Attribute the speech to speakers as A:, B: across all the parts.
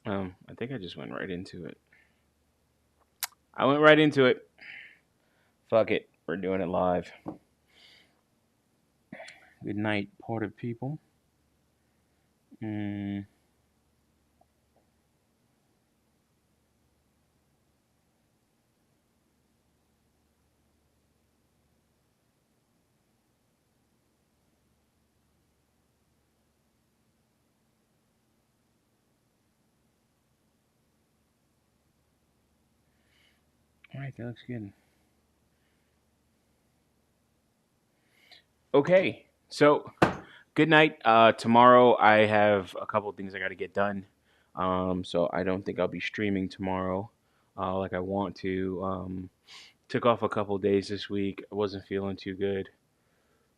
A: I think I just went right into it. I went right into it. Fuck it. We're doing it live. Good night, portive people. Mm, all right, that looks good. Okay, so good night. Tomorrow I have a couple of things I got to get done. So I don't think I'll be streaming tomorrow, like I want to. Took off a couple of days this week. I wasn't feeling too good.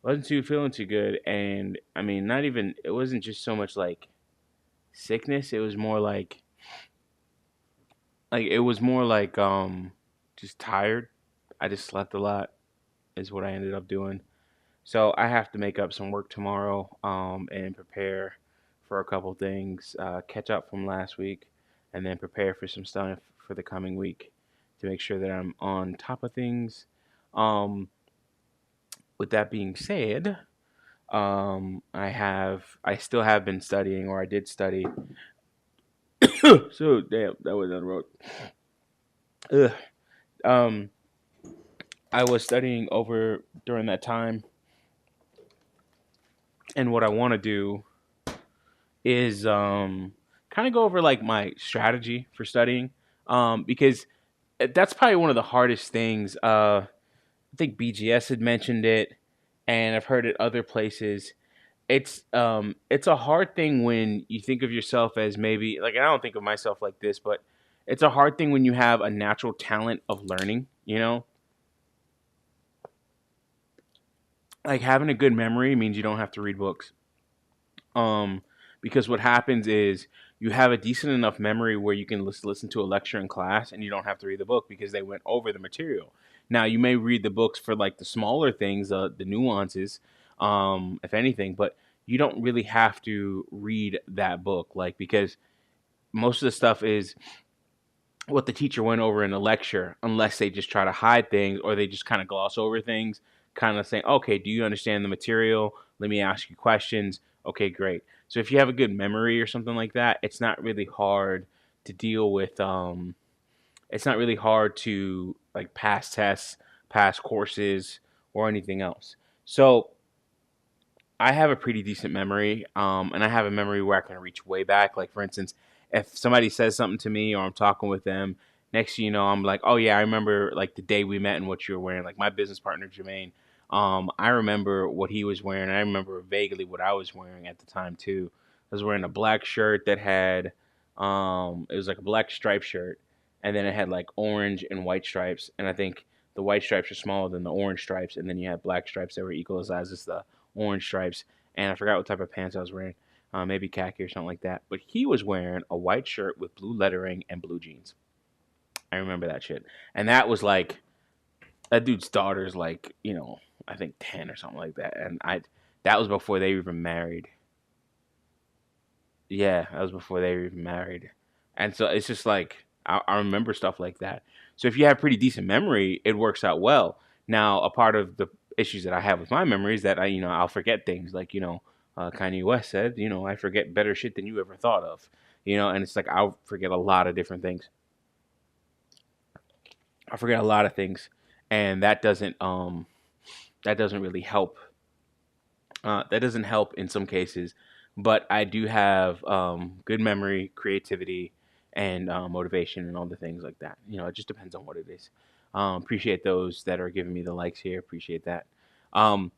A: Wasn't too feeling too good, and I mean, not even. It wasn't just so much like sickness. It was more like it was more like just tired. I just slept a lot. Is what I ended up doing. So I have to make up some work tomorrow, and prepare for a couple things, catch up from last week, and then prepare for some stuff for the coming week to make sure that I'm on top of things. Um, with that being said, I still have been studying, or I did study. So damn, that was on the road. Ugh. Um, I was studying over during that time, and what I want to do is kind of go over like my strategy for studying, because that's probably one of the hardest things. I think BGS had mentioned it, and I've heard it other places. It's a hard thing when you think of yourself as maybe like I don't think of myself like this, but it's a hard thing when you have a natural talent of learning. Like having a good memory means you don't have to read books. Um, because what happens is you have a decent enough memory where you can listen to a lecture in class and you don't have to read the book because they went over the material. Now you may read the books for like the smaller things, the nuances, if anything, but you don't really have to read that book, like because most of the stuff is what the teacher went over in a lecture, unless they just try to hide things or they just kind of gloss over things, kind of saying, okay, do you understand the material? Let me ask you questions. Okay, great. So if you have a good memory or something like that, it's not really hard to deal with. It's not really hard to like pass tests, pass courses, or anything else. So I have a pretty decent memory, and I have a memory where I can reach way back. Like for instance, if somebody says something to me or I'm talking with them, next thing you know, I'm like, oh yeah, I remember like the day we met and what you were wearing. Like my business partner Jermaine, I remember what he was wearing. I remember vaguely what I was wearing at the time too. I was wearing a black shirt that had, it was like a black striped shirt, and then it had like orange and white stripes, and I think the white stripes are smaller than the orange stripes, and then you had black stripes that were equal size as the orange stripes, and I forgot what type of pants I was wearing, maybe khaki or something like that. But he was wearing a white shirt with blue lettering and blue jeans. I remember that shit, and that was like that dude's daughter's like I think 10 or something like that, and I that was before they were even married. Yeah, that was before they were even married, and so it's just like I remember stuff like that. So if you have pretty decent memory, it works out well. Now, a part of the issues that I have with my memory is that I'll forget things like Kanye West said, I forget better shit than you ever thought of, and it's like I'll forget a lot of different things. I forget a lot of things, and that doesn't really help. That doesn't help in some cases, but I do have good memory, creativity, and motivation, and all the things like that. It just depends on what it is. Appreciate those that are giving me the likes here. Appreciate that. Um,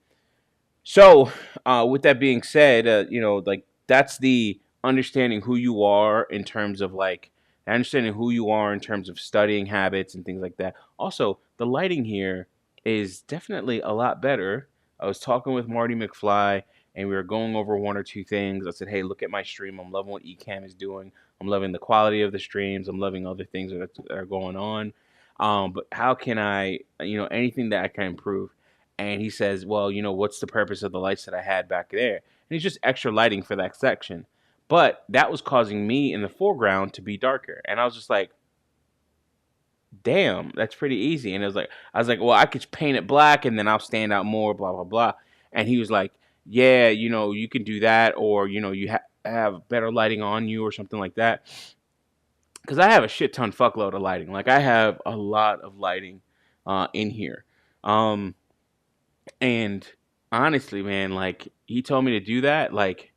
A: with that being said, like that's the understanding who you are in terms of like understanding who you are in terms of studying habits and things like that. Also, the lighting here is definitely a lot better. I was talking with Marty McFly and we were going over one or two things. I said, "Hey, look at my stream. I'm loving what Ecamm is doing. I'm loving the quality of the streams. I'm loving other things that are going on. But how can I, anything that I can improve?" And he says, well, what's the purpose of the lights that I had back there? And it's just extra lighting for that section. but that was causing me in the foreground to be darker. And I was just like, damn, that's pretty easy. And it was like, I was like, well, I could paint it black and then I'll stand out more, blah, blah, blah. And he was like, yeah, you can do that, or, you have better lighting on you or something like that. Because I have a shit ton fuckload of lighting. Like, I have a lot of lighting in here. Um, and honestly, man, like, he told me to do that. Like,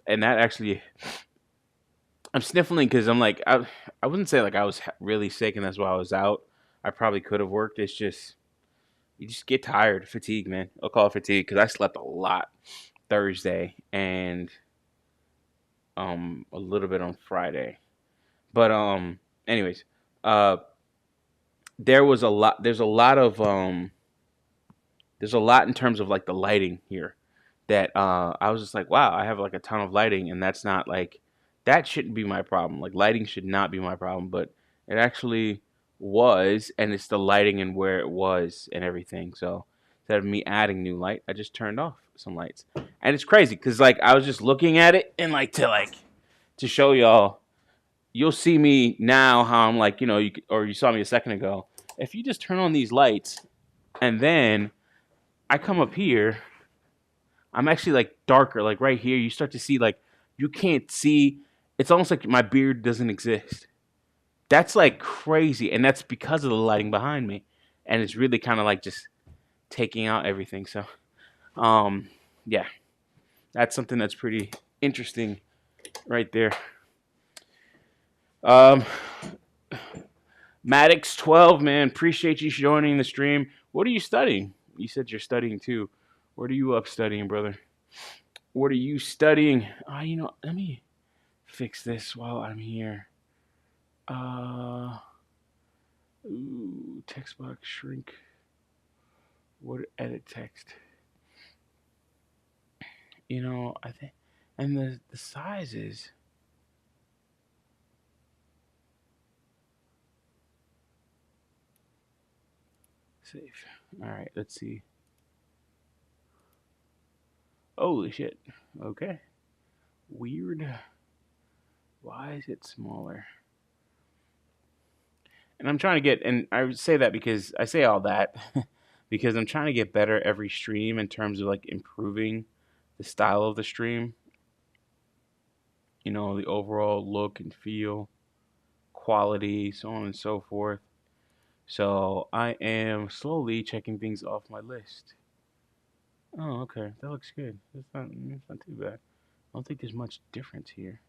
A: and that actually, I'm sniffling because I'm like, I wouldn't say like I was really sick and that's why I was out. I probably could have worked. It's just, you just get tired, fatigue, man. I'll call it fatigue because I slept a lot Thursday and a little bit on Friday. But anyways, uh, there was a lot. There's a lot in terms of like the lighting here that I was just like, wow, I have like a ton of lighting, and that's not like, that shouldn't be my problem. Like, lighting should not be my problem, but it actually was, and it's the lighting and where it was and everything. So instead of me adding new light, I just turned off some lights, and it's crazy because like I was just looking at it and to show y'all, you'll see me now how I'm like, or you saw me a second ago. If you just turn on these lights and then I come up here, I'm actually like darker. Like right here, you start to see like, you can't see. It's almost like my beard doesn't exist. That's like crazy, and that's because of the lighting behind me, and it's really kind of like just taking out everything. So, um, yeah, that's something that's pretty interesting right there. Um, Maddox 12, man, appreciate you joining the stream. What are you studying? You said you're studying too. What are you up studying, brother? What are you studying? Let me fix this while I'm here. Text box shrink. What edit text? I think, and the sizes. Save. All right, let's see. Holy shit. Okay. Weird. Why is it smaller? And I'm trying to get, and I would say that because I say all that because I'm trying to get better every stream in terms of like improving the style of the stream, the overall look and feel, quality, so on and so forth. So I am slowly checking things off my list. Oh, okay. That looks good. That's not too bad. I don't think there's much difference here.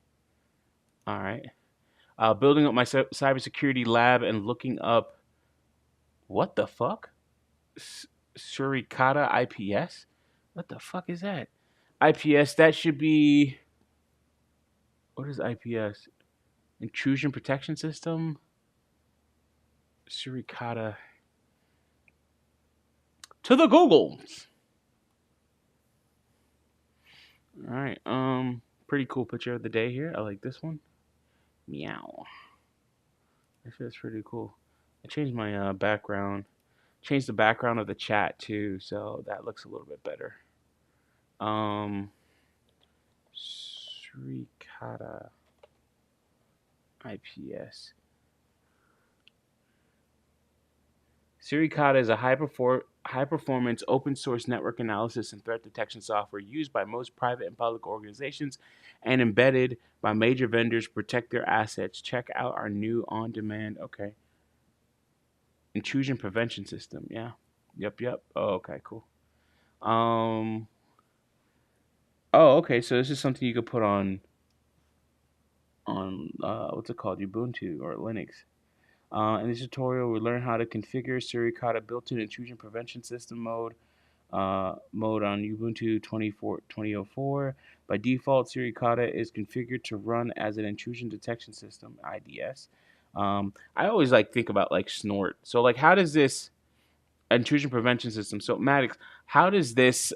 A: All right. Building up my cybersecurity lab and looking up, what the fuck? Suricata IPS? What the fuck is that? IPS, that should be. What is IPS? Intrusion protection system? Suricata. To the Googles. All right. Pretty cool picture of the day here. I like this one. Meow. Actually, that's pretty cool. I changed my background. Changed the background of the chat too, so that looks a little bit better. Srikata IPS. Suricata is a high performance open source network analysis and threat detection software used by most private and public organizations and embedded by major vendors to protect their assets. Check out our new on demand. Okay. Intrusion prevention system. Yeah. Yep. Oh, okay, cool. Um oh, okay, so this is something you could put on what's it called? Ubuntu or Linux. In this tutorial, we learn how to configure Suricata built-in intrusion prevention system mode on Ubuntu 2004. By default, Suricata is configured to run as an intrusion detection system (IDS). I always like think about like Snort. So like, how does this intrusion prevention system? So Maddox, how does this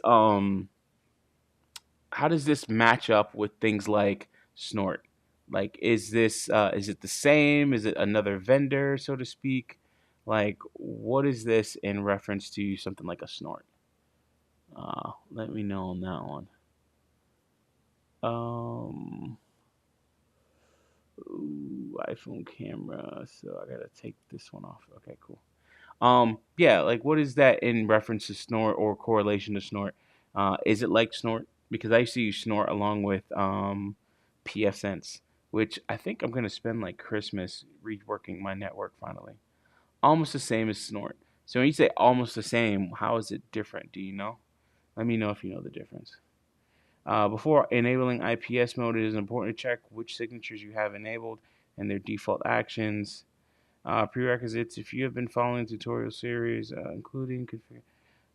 A: match up with things like Snort? Like, is it the same? Is it another vendor, so to speak? Like, what is this in reference to something like a Snort? Let me know on that one. iPhone camera, so I gotta take this one off. Okay, cool. Yeah, like what is that in reference to snort or correlation to snort? Is it like snort? Because I used to use snort along with PF Sense, which I think I'm gonna spend like Christmas reworking my network finally. Almost the same as snort. So when you say almost the same, how is it different? Do you know? Let me know if you know the difference. Before enabling IPS mode, it is important to check which signatures you have enabled and their default actions. Prerequisites: if you have been following the tutorial series, including config.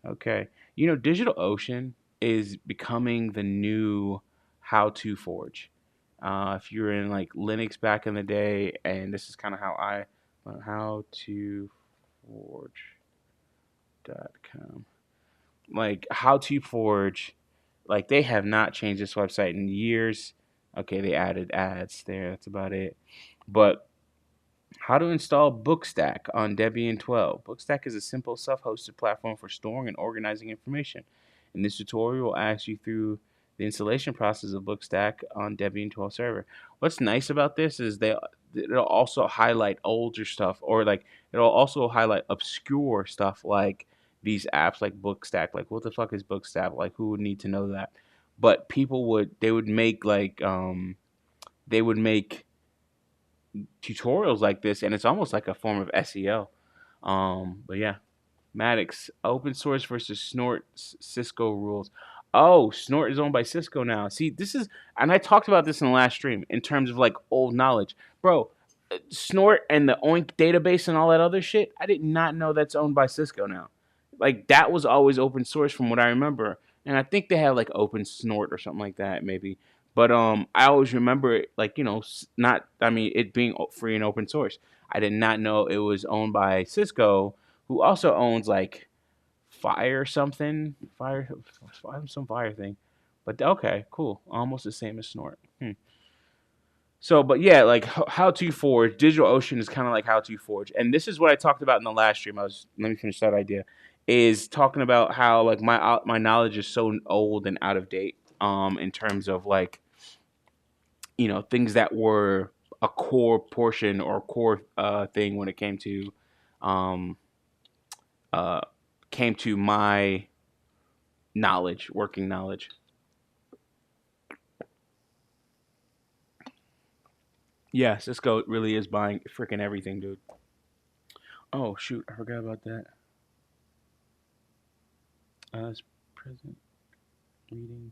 A: Okay, DigitalOcean is becoming the new how-to forge. If you're in like Linux back in the day, and this is kind of how I learned howtoforge.com. Like how to forge, like they have not changed this website in years. Okay, they added ads there. That's about it. But how to install Bookstack on Debian 12. Bookstack is a simple self-hosted platform for storing and organizing information. In this tutorial, we'll ask you through the installation process of Bookstack on Debian 12 server. What's nice about this is it'll also highlight older stuff, or like it'll also highlight obscure stuff like these apps like Bookstack. Like what the fuck is Bookstack? Like who would need to know that? But they would make they would make tutorials like this, and it's almost like a form of SEO. But yeah, Maddox, open source versus Snort Cisco rules. Oh, Snort is owned by Cisco now. See, this is, and I talked about this in the last stream in terms of like old knowledge, bro. Snort and the Oink database and all that other shit. I did not know that's owned by Cisco now. Like that was always open source from what I remember, and I think they have like Open Snort or something like that maybe. But I always remember it like not. I mean, it being free and open source. I did not know it was owned by Cisco, who also owns like Fire something, some Fire thing. But okay, cool. Almost the same as Snort. So, but yeah, like how to forge. DigitalOcean is kind of like how to forge, and this is what I talked about in the last stream. Let me finish that idea. Is talking about how like my knowledge is so old and out of date. In terms of like things that were a core portion or core thing when it um uh came to my knowledge, working knowledge. Yeah, Cisco really is buying freaking everything, dude. Oh shoot, I forgot about that. It's present reading.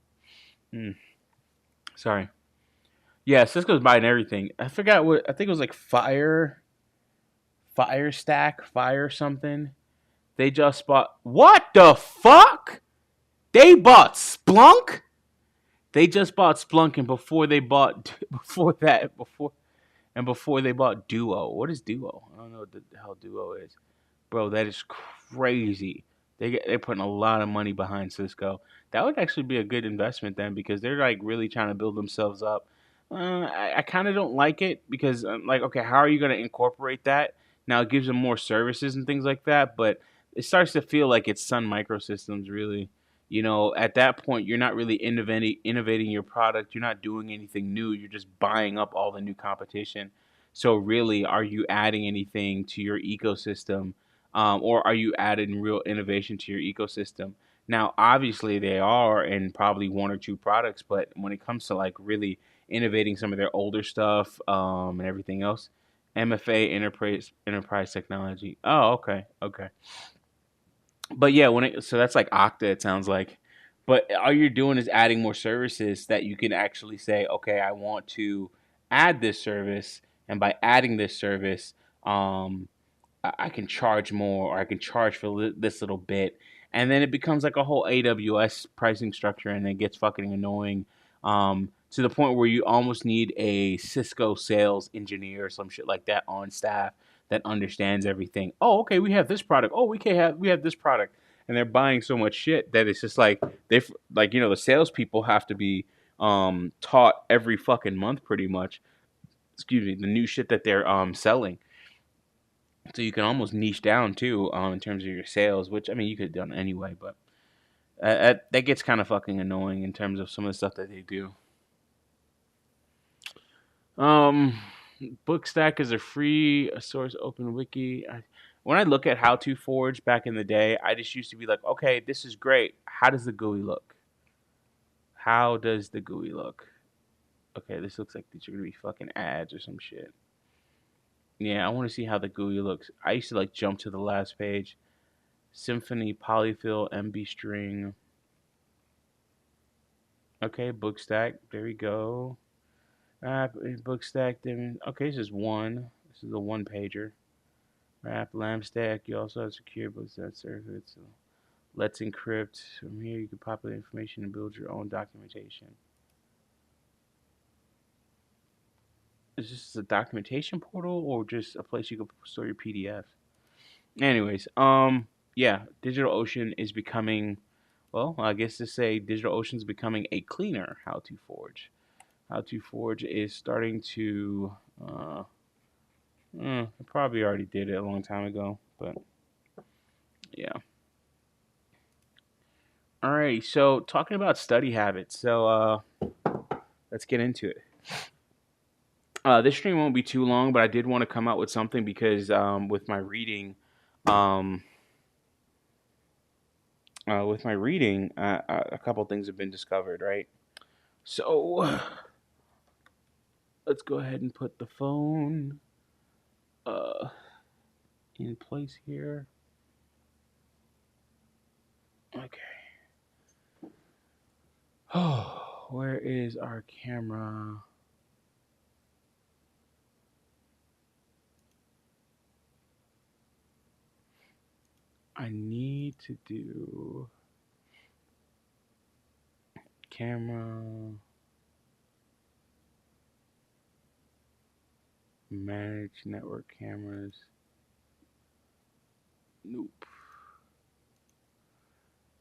A: Mm, sorry. Yeah, Cisco's buying everything. I forgot what I think it was like Fire Stack, Fire something. They just bought what the fuck? They bought Splunk? They just bought Splunk, and before they bought before they bought Duo. What is Duo? I don't know what the hell Duo is. Bro, that is crazy. They're putting a lot of money behind Cisco. That would actually be a good investment then, because they're like really trying to build themselves up. I kind of don't like it because like, okay, how are you going to incorporate that? Now it gives them more services and things like that, but it starts to feel like it's Sun Microsystems really. At that point, you're not really innovating your product. You're not doing anything new. You're just buying up all the new competition. So really, are you adding anything to your ecosystem, or are you adding real innovation to your ecosystem? Now, obviously, they are in probably one or two products, but when it comes to like really innovating some of their older stuff and everything else, MFA enterprise technology. Oh, okay, okay. But yeah, so that's like Okta. It sounds like, but all you're doing is adding more services that you can actually say, okay, I want to add this service, and by adding this service, um, I can charge more, or I can charge for this little bit, and then it becomes like a whole AWS pricing structure, and it gets fucking annoying. To the point where you almost need a Cisco sales engineer or some shit like that on staff that understands everything. Oh, okay, we have this product. Oh, we have this product, and they're buying so much shit that it's just like like the salespeople have to be taught every fucking month pretty much. Excuse me, the new shit that they're selling, so you can almost niche down too in terms of your sales, which I mean you could have done anyway, but that gets kind of fucking annoying in terms of some of the stuff that they do. Um, Bookstack is a free source open wiki. When I look at How to Forge back in the day, I just used to be like, okay, this is great. How does the GUI look? How does the GUI look? Okay, this looks like these are gonna be fucking ads or some shit. Yeah, I want to see how the GUI looks. I used to like jump to the last page. Symphony, polyfill, MB string. Okay, Bookstack. There we go. Bookstack. Then okay, this is one. This is a one pager. Wrap, Stack. You also have secure Bookstack circuits. So let's encrypt. From here, you can populate information and build your own documentation. Is this a documentation portal or just a place you can store your PDF? Anyways, yeah, DigitalOcean is becoming, well, I guess to say DigitalOcean is becoming a cleaner How to Forge. How to Forge is starting to, I probably already did it a long time ago, but yeah. Alrighty, so talking about study habits, so let's get into it. This stream won't be too long, but I did want to come out with something because with my reading, um, a couple things have been discovered, right? So let's go ahead and put the phone uh, in place here. Okay. Oh, where is our camera? I need to do camera, manage network cameras. Nope.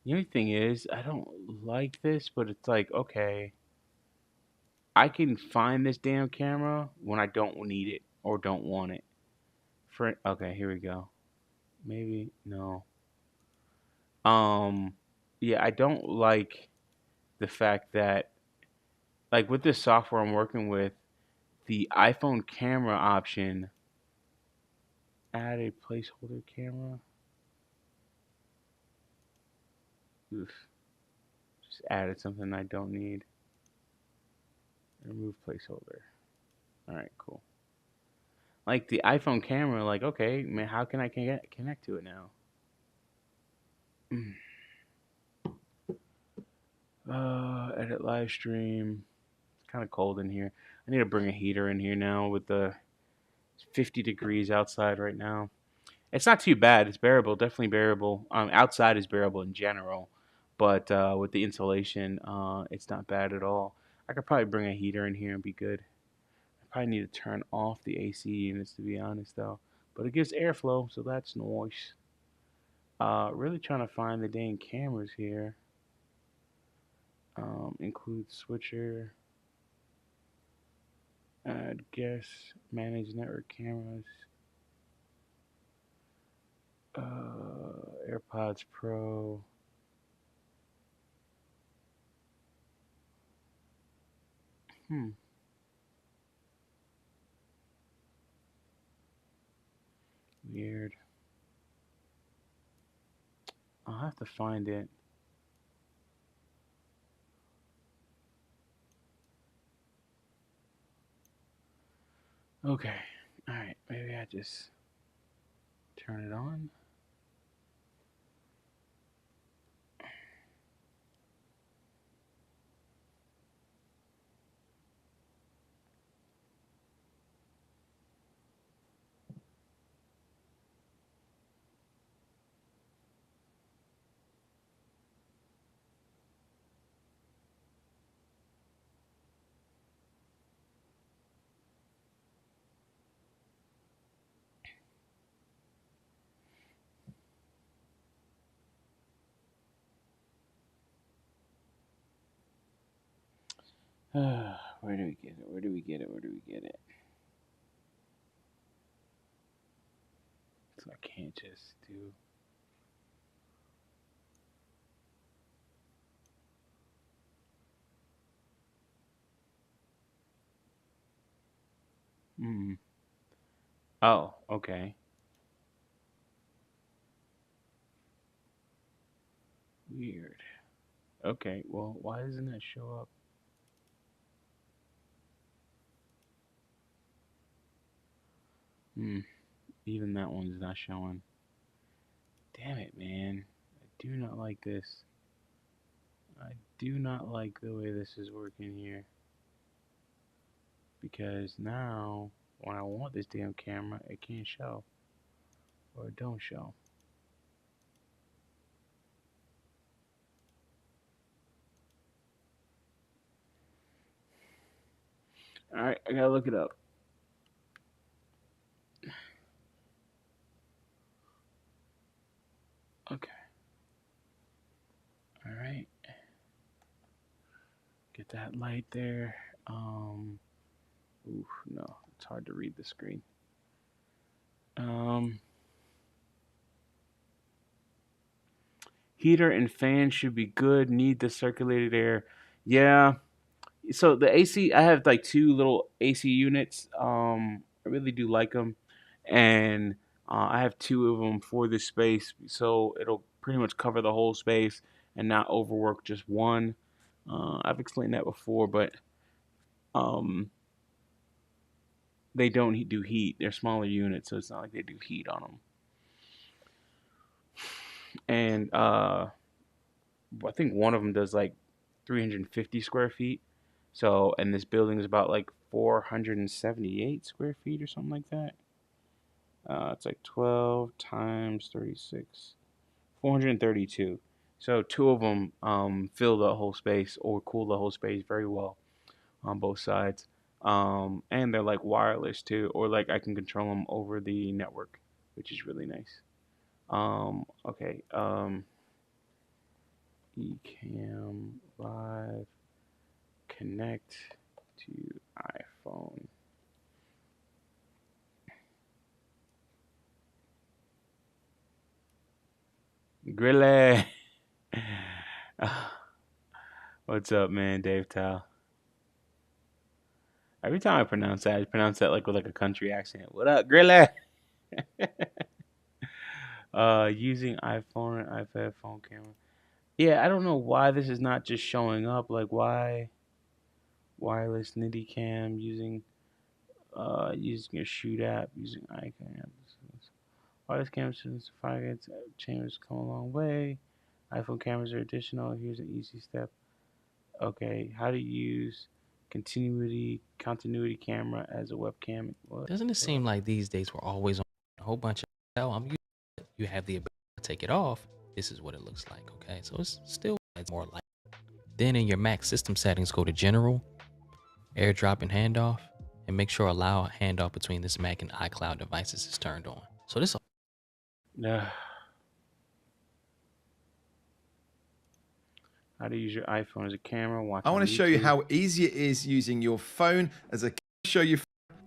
A: The only thing is, I don't like this, but it's like, okay, I can find this damn camera when I don't need it or don't want it. Okay, here we go. Maybe no. Um, yeah, I don't like the fact that like with this software I'm working with, the iPhone camera option add a placeholder camera. Oof, just added something I don't need. Remove placeholder. All right, cool. Like the iPhone camera, like okay, man, how can I connect to it now? Edit live stream. It's kind of cold in here. I need to bring a heater in here now with the 50 degrees outside right now. It's not too bad. It's bearable, definitely bearable. Outside is bearable in general, but with the insulation, it's not bad at all. I could probably bring a heater in here and be good. I probably need to turn off the AC units to be honest, though. But it gives airflow, so that's nice. Really trying to find the dang cameras here. Include switcher. Add guest. Manage network cameras. AirPods Pro. Hmm. Weird. I'll have to find it. Okay. Alright. Maybe I just turn it on. Where do we get it? Where do we get it? Where do we get it? So I can't just do. Mm. Oh, okay. Weird. Okay, well, why doesn't that show up? Hmm. Even that one's not showing. Damn it, man. I do not like this. I do not like the way this is working here. Because now, when I want this damn camera, it can't show. Or it don't show. Alright, I gotta look it up. Okay. Alright. Get that light there. Oof, no. It's hard to read the screen. Um, Heater and fan should be good. Need the circulated air. Yeah. So the AC, I have like two little AC units. I really do like them, and I have two of them for this space, so it'll pretty much cover the whole space and not overwork just one. I've explained that before, but um, they don't do heat. They're smaller units, so it's not like they do heat on them. And I think one of them does like 350 square feet. So, and this building is about like 478 square feet or something like that. It's like 12 times 36, 432. So, two of them fill the whole space or cool the whole space very well on both sides. And they're like wireless too, or like I can control them over the network, which is really nice. Okay. Ecamm Live connect to iPhone. Grille. What's up, man? Dave Tal. Every time I pronounce that like with like a country accent. What up, Grille? Using iPhone and iPad phone camera. Yeah, I don't know why this is not just showing up. Like, why wireless nitty cam using a shoot app using iCam. Wireless cameras since 5 chambers come a long way. iPhone cameras are additional. Here's an easy step. Okay, how to use continuity camera as a webcam. What?
B: Doesn't it seem like these days we're always on a whole bunch of I'm used to it. You have the ability to take it off. This is what it looks like, okay? So it's more like. Then in your Mac system settings, go to General, AirDrop and Handoff, and make sure Allow Handoff between this Mac and iCloud devices is turned on. So this
A: Nah. How to use your iPhone as a camera? Watch.
C: I
A: on
C: want to show you
A: YouTube.
C: how easy it is using your phone as a show you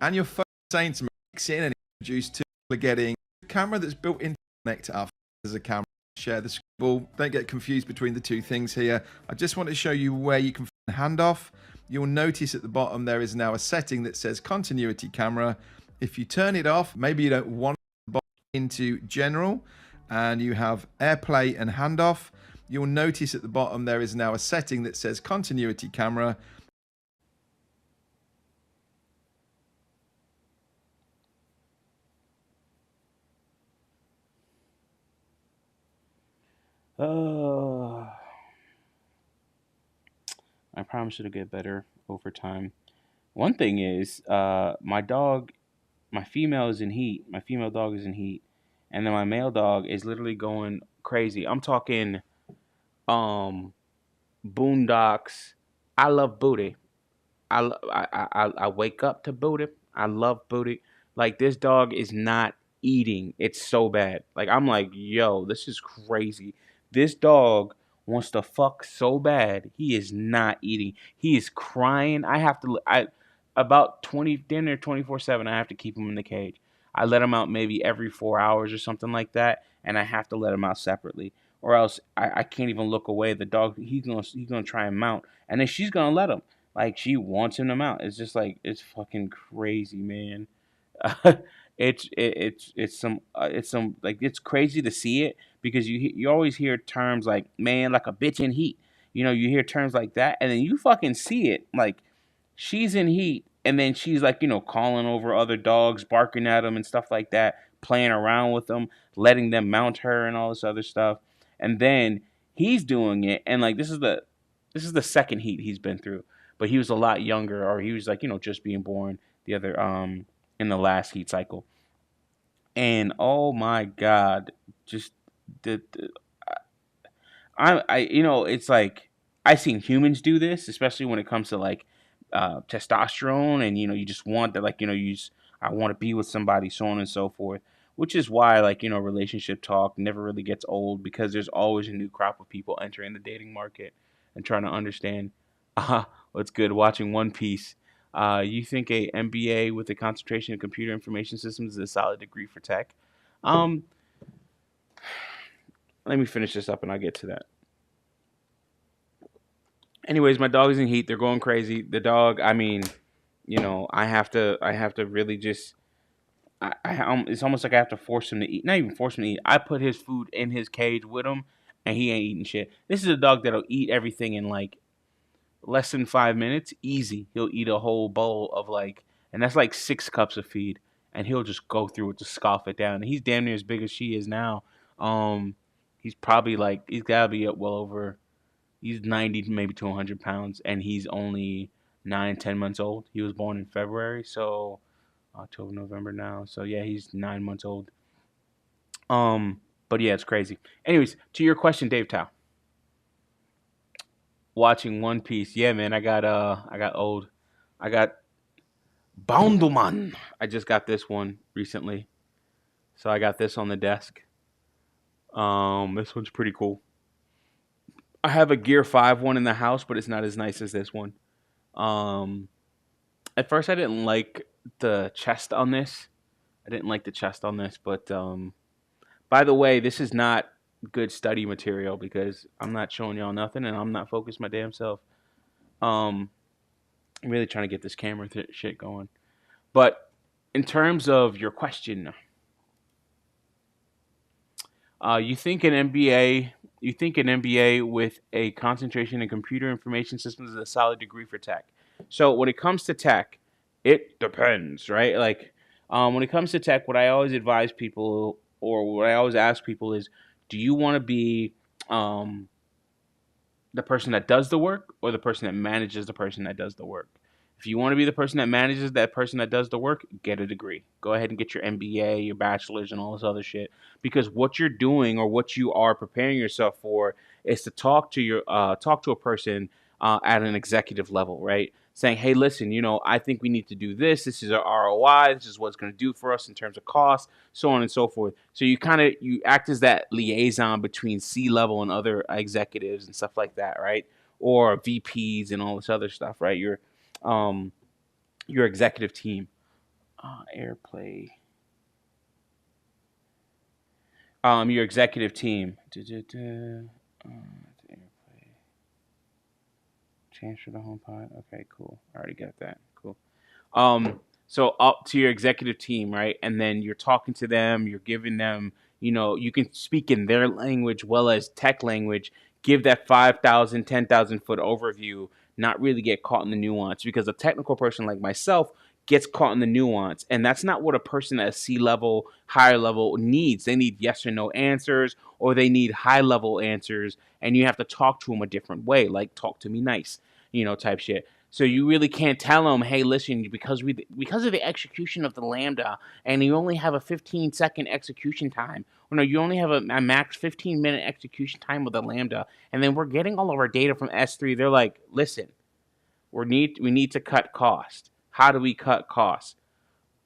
C: and your phone saying to mix in and introduce to getting a camera that's built in to connect to our phone as a camera. Share the scroll. Don't get confused between the two things here. I just want to show you where you can find handoff. You'll notice at the bottom there is now a setting that says continuity camera. If you turn it off, maybe you don't want to into general and you have AirPlay and handoff. You'll notice at the bottom there is now a setting that says continuity camera.
A: I promise it'll get better over time. One thing is, my dog, my female is in heat. My female dog is in heat, and then my male dog is literally going crazy. I'm talking, um, boondocks. I love booty. I wake up to booty. I love booty. Like this dog is not eating. It's so bad. Like I'm like, yo, this is crazy. This dog wants to fuck so bad. He is not eating. He is crying. I have to. I about 20 dinner 24/7. I have to keep him in the cage. I let him out maybe every 4 hours or something like that, and I have to let him out separately, or else I can't even look away. The dog he's gonna try and mount, and then she's gonna let him. Like she wants him to mount. It's just like it's fucking crazy, man. It's some like it's crazy to see it because you always hear terms like man like a bitch in heat. You know, you hear terms like that, and then you fucking see it like she's in heat, and then she's like calling over other dogs, barking at them and stuff like that, playing around with them, letting them mount her and all this other stuff, and then he's doing it, and like this is the second heat he's been through, but he was a lot younger, or he was like just being born the other in the last heat cycle, and oh my god, just the it's like I've seen humans do this, especially when it comes to like testosterone, and you just want that, like I want to be with somebody, so on and so forth. Which is why, like relationship talk never really gets old because there's always a new crop of people entering the dating market and trying to understand what's good. Watching One Piece. You think a MBA with a concentration in computer information systems is a solid degree for tech? Um, Let me finish this up and I'll get to that. Anyways, my dog is in heat. They're going crazy. The dog, I mean, I have to really just, it's almost like I have to force him to eat. Not even force him to eat. I put his food in his cage with him, and he ain't eating shit. This is a dog that'll eat everything in like less than 5 minutes, easy. He'll eat a whole bowl of like, and that's like 6 cups of feed, and he'll just go through it to scoff it down. And he's damn near as big as she is now. Um, he's probably like he's gotta be up well over. He's 90 maybe to 100 pounds, and he's only 9, 10 months old. He was born in February, so October, November now. So yeah, he's 9 months old. But yeah, it's crazy. Anyways, to your question, Dave Tao. Watching One Piece. Yeah, man, I got old. I got Bounduman. I just got this one recently. So I got this on the desk. This one's pretty cool. I have a Gear 5 one in the house, but it's not as nice as this one. Um at first I didn't like the chest on this. I didn't like the chest on this, but by the way, this is not good study material because I'm not showing y'all nothing and I'm not focused my damn self. Um I'm really trying to get this camera shit going. But in terms of your question, you think an MBA, with a concentration in computer information systems is a solid degree for tech. So when it comes to tech, it depends, right? Like when it comes to tech, what I always advise people, or what I always ask people is, do you want to be um, the person that does the work or the person that manages the person that does the work? If you want to be the person that manages that person that does the work, get a degree. Go ahead and get your MBA, your bachelor's, and all this other shit. Because what you're doing or what you are preparing yourself for is to talk to a person at an executive level, right? Saying, hey, listen, I think we need to do this. This is our ROI. This is what it's going to do for us in terms of cost, so on and so forth. So you act as that liaison between C level and other executives and stuff like that, right? Or VPs and all this other stuff, right? Um, your executive team. Airplay. Your executive team. Airplay. Transfer the home pod. Okay, cool. I already got that. Cool. So up to your executive team, right? And then you're talking to them, you're giving them, you can speak in their language well as tech language, give that 5,000, 10,000 foot overview, not really get caught in the nuance because a technical person like myself gets caught in the nuance. And that's not what a person at C level, higher level needs. They need yes or no answers, or they need high level answers. And you have to talk to them a different way, like talk to me nice, type shit. So you really can't tell them, hey, listen, because of the execution of the lambda, and you only have a 15-second execution time. Or no, you only have a max 15-minute execution time with the lambda, and then we're getting all of our data from S3. They're like, listen, we need to cut cost. How do we cut costs?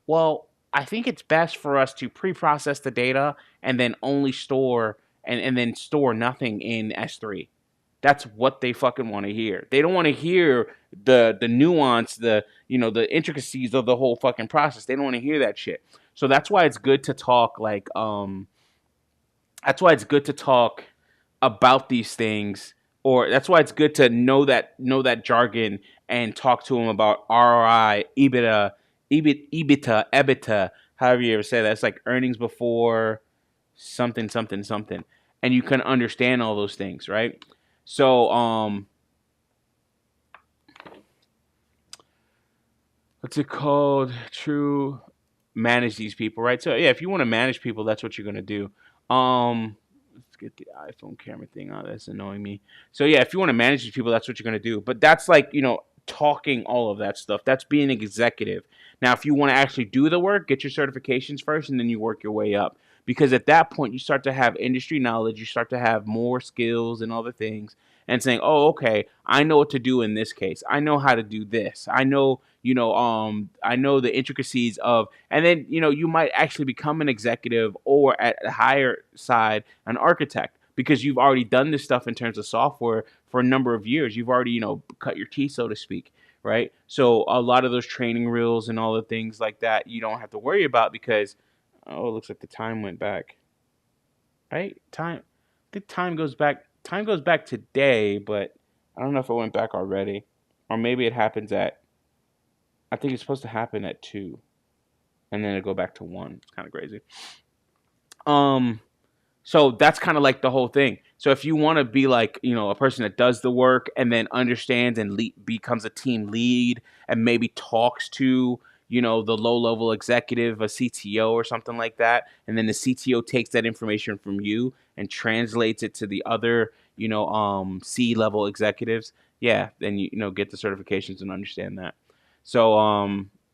A: Well, I think it's best for us to pre-process the data and then only store and then store nothing in S3. That's what they fucking want to hear. They don't want to hear the nuance, the intricacies of the whole fucking process. They don't want to hear that shit. So that's why it's good to talk that's why it's good to talk about these things, or that's why it's good to know that jargon and talk to them about ROI, EBITDA, however you ever say that. It's like earnings before something, something, something. And you can understand all those things, right? So, what's it called? True, manage these people, right? So yeah, if you want to manage people, that's what you're gonna do. Let's get the iPhone camera thing out. That's annoying me. So yeah, if you want to manage these people, that's what you're gonna do. But that's like, talking all of that stuff. That's being an executive. Now, if you want to actually do the work, get your certifications first, and then you work your way up. Because at that point, you start to have industry knowledge. You start to have more skills and other things, and saying, "Oh, okay, I know what to do in this case. I know how to do this. I know the intricacies of," and then, you might actually become an executive, or at a higher side, an architect, because you've already done this stuff in terms of software for a number of years. You've already, cut your teeth, so to speak, right? So a lot of those training reels and all the things like that, you don't have to worry about, because, oh, it looks like the time went back, right? The time goes back. Time goes back today, but I don't know if it went back already, or maybe it happens at. I think it's supposed to happen at 2, and then it go back to 1. It's kind of crazy. Um, so that's kind of like the whole thing. So if you want to be like, a person that does the work and then understands and becomes a team lead, and maybe talks to, the low level executive, a CTO or something like that, and then the CTO takes that information from you and translates it to the other, C level executives. Yeah, then get the certifications and understand that. So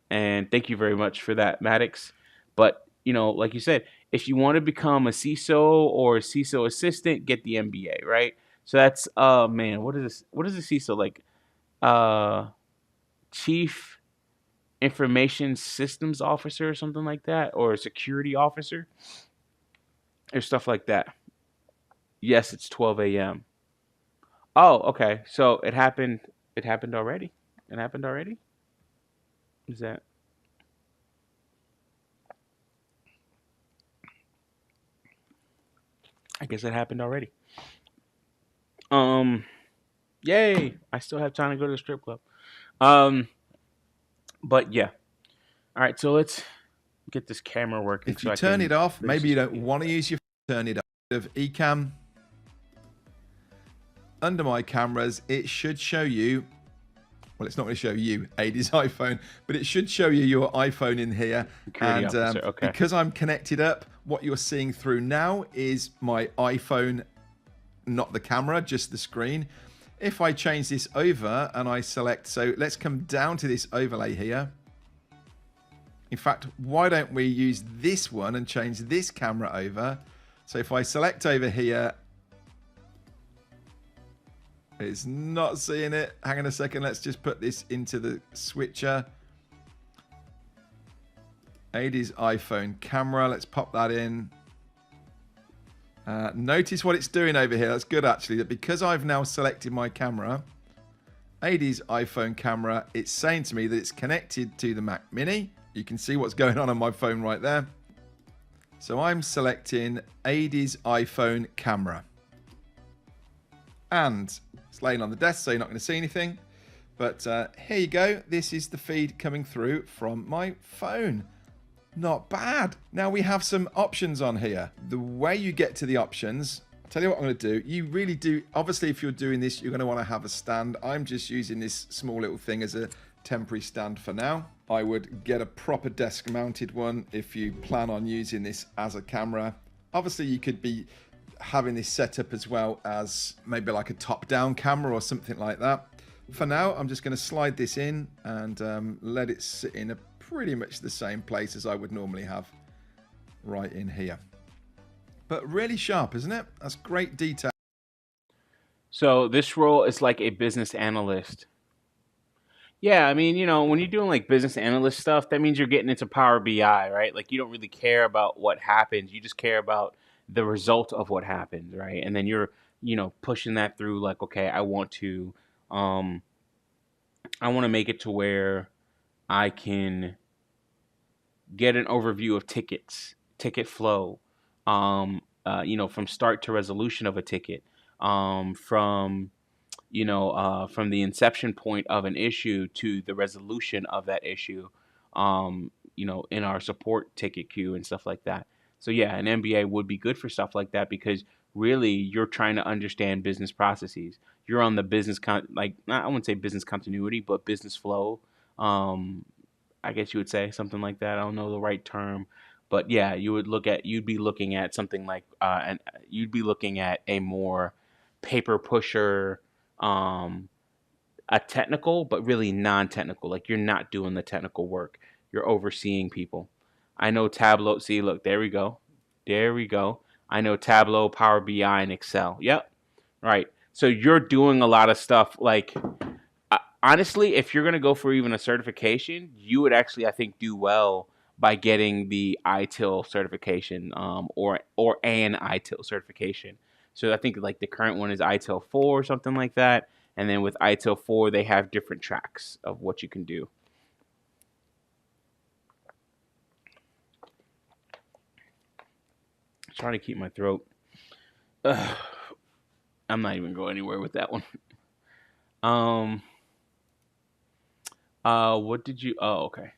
A: and thank you very much for that, Maddox. But like you said, if you want to become a CISO or a CISO assistant, get the MBA, right? So that's, man, what is this? What is a CISO like? Uh, Chief Information Systems Officer or something like that, or a security officer, or stuff like that. Yes, it's 12 a.m. Oh, okay. So it happened. It happened already. It happened already. Is that? I guess it happened already. Um, Yay! I still have time to go to the strip club. Um, but yeah. All right. So let's get this camera working.
C: If
A: So
C: you
A: I
C: turn
A: can
C: it off,
A: finish
C: maybe you
A: this
C: don't
A: video.
C: want to use your turn it off. Of eCam under my cameras, it should show you. Well, it's not going to show you Adie's iPhone, but it should show you your iPhone in here.
A: Security
C: And
A: officer. Okay.
C: because I'm connected up, what you're seeing through now is my iPhone, not the camera, just the screen. If I change this over and I select, so let's come down to this overlay here. In fact, why don't we use this one and change this camera over? So if I select over here, it's not seeing it. Hang on a second. Let's just put this into the switcher. Adie's iPhone camera. Let's pop that in. Notice what it's doing over here. That's good, actually. That because I've now selected my camera, Adie's iPhone camera, it's saying to me that it's connected to the Mac Mini. You can see what's going on my phone right there. So I'm selecting Adie's iPhone camera. And it's laying on the desk, so you're not going to see anything. But here you go. This is the feed coming through from my phone. Not bad. Now we have some options on here. The way you get to the options, I'll tell you what I'm going to do. You really do, obviously if you're doing this, you're going to want to have a stand. I'm just using this small little thing as a temporary stand for now. I would get a proper desk mounted one if you plan on using this as a camera. Obviously you could be having this set up as well as maybe like a top-down camera or something like that. For now, I'm just going to slide this in and let it sit in a pretty much the same place as I would normally have right in here. But really sharp, isn't it? That's great detail.
A: So this role is like a business analyst. Yeah, I mean, when you're doing like business analyst stuff, that means you're getting into Power BI, right? Like you don't really care about what happens. You just care about the result of what happens, right? And then you're, pushing that through like, okay, um I want to make it to where I can get an overview of tickets, ticket flow, from start to resolution of a ticket, from from the inception point of an issue to the resolution of that issue, in our support ticket queue and stuff like that. So yeah, an MBA would be good for stuff like that because really you're trying to understand business processes. You're on the I wouldn't say business continuity, but business flow. Um, I guess you would say something like that. I don't know the right term, but yeah, you'd be looking at something like, and you'd be looking at a more paper pusher, um, a technical, but really non-technical. Like you're not doing the technical work. You're overseeing people. I know Tableau. See, look, there we go. There we go. I know Tableau, Power BI, and Excel. Yep. Right. So you're doing a lot of stuff like honestly, if you're gonna go for even a certification, you would actually, I think, do well by getting the ITIL certification, or an ITIL certification. So I think like the current one is ITIL 4 or something like that, and then with ITIL 4, they have different tracks of what you can do. Trying to keep my throat. Ugh, I'm not even going anywhere with that one. Um. What did you? Oh, okay.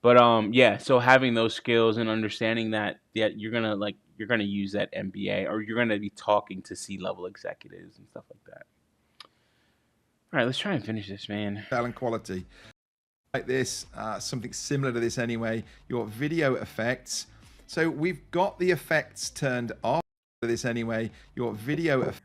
A: But yeah, so having those skills and understanding that, yeah, you're gonna use that MBA, or you're gonna be talking to C-level executives and stuff like that. All right, let's try and finish this, man.
C: Talent quality. Like this, something similar to this anyway, your video effects. So we've got the effects turned off for this anyway, your video effects.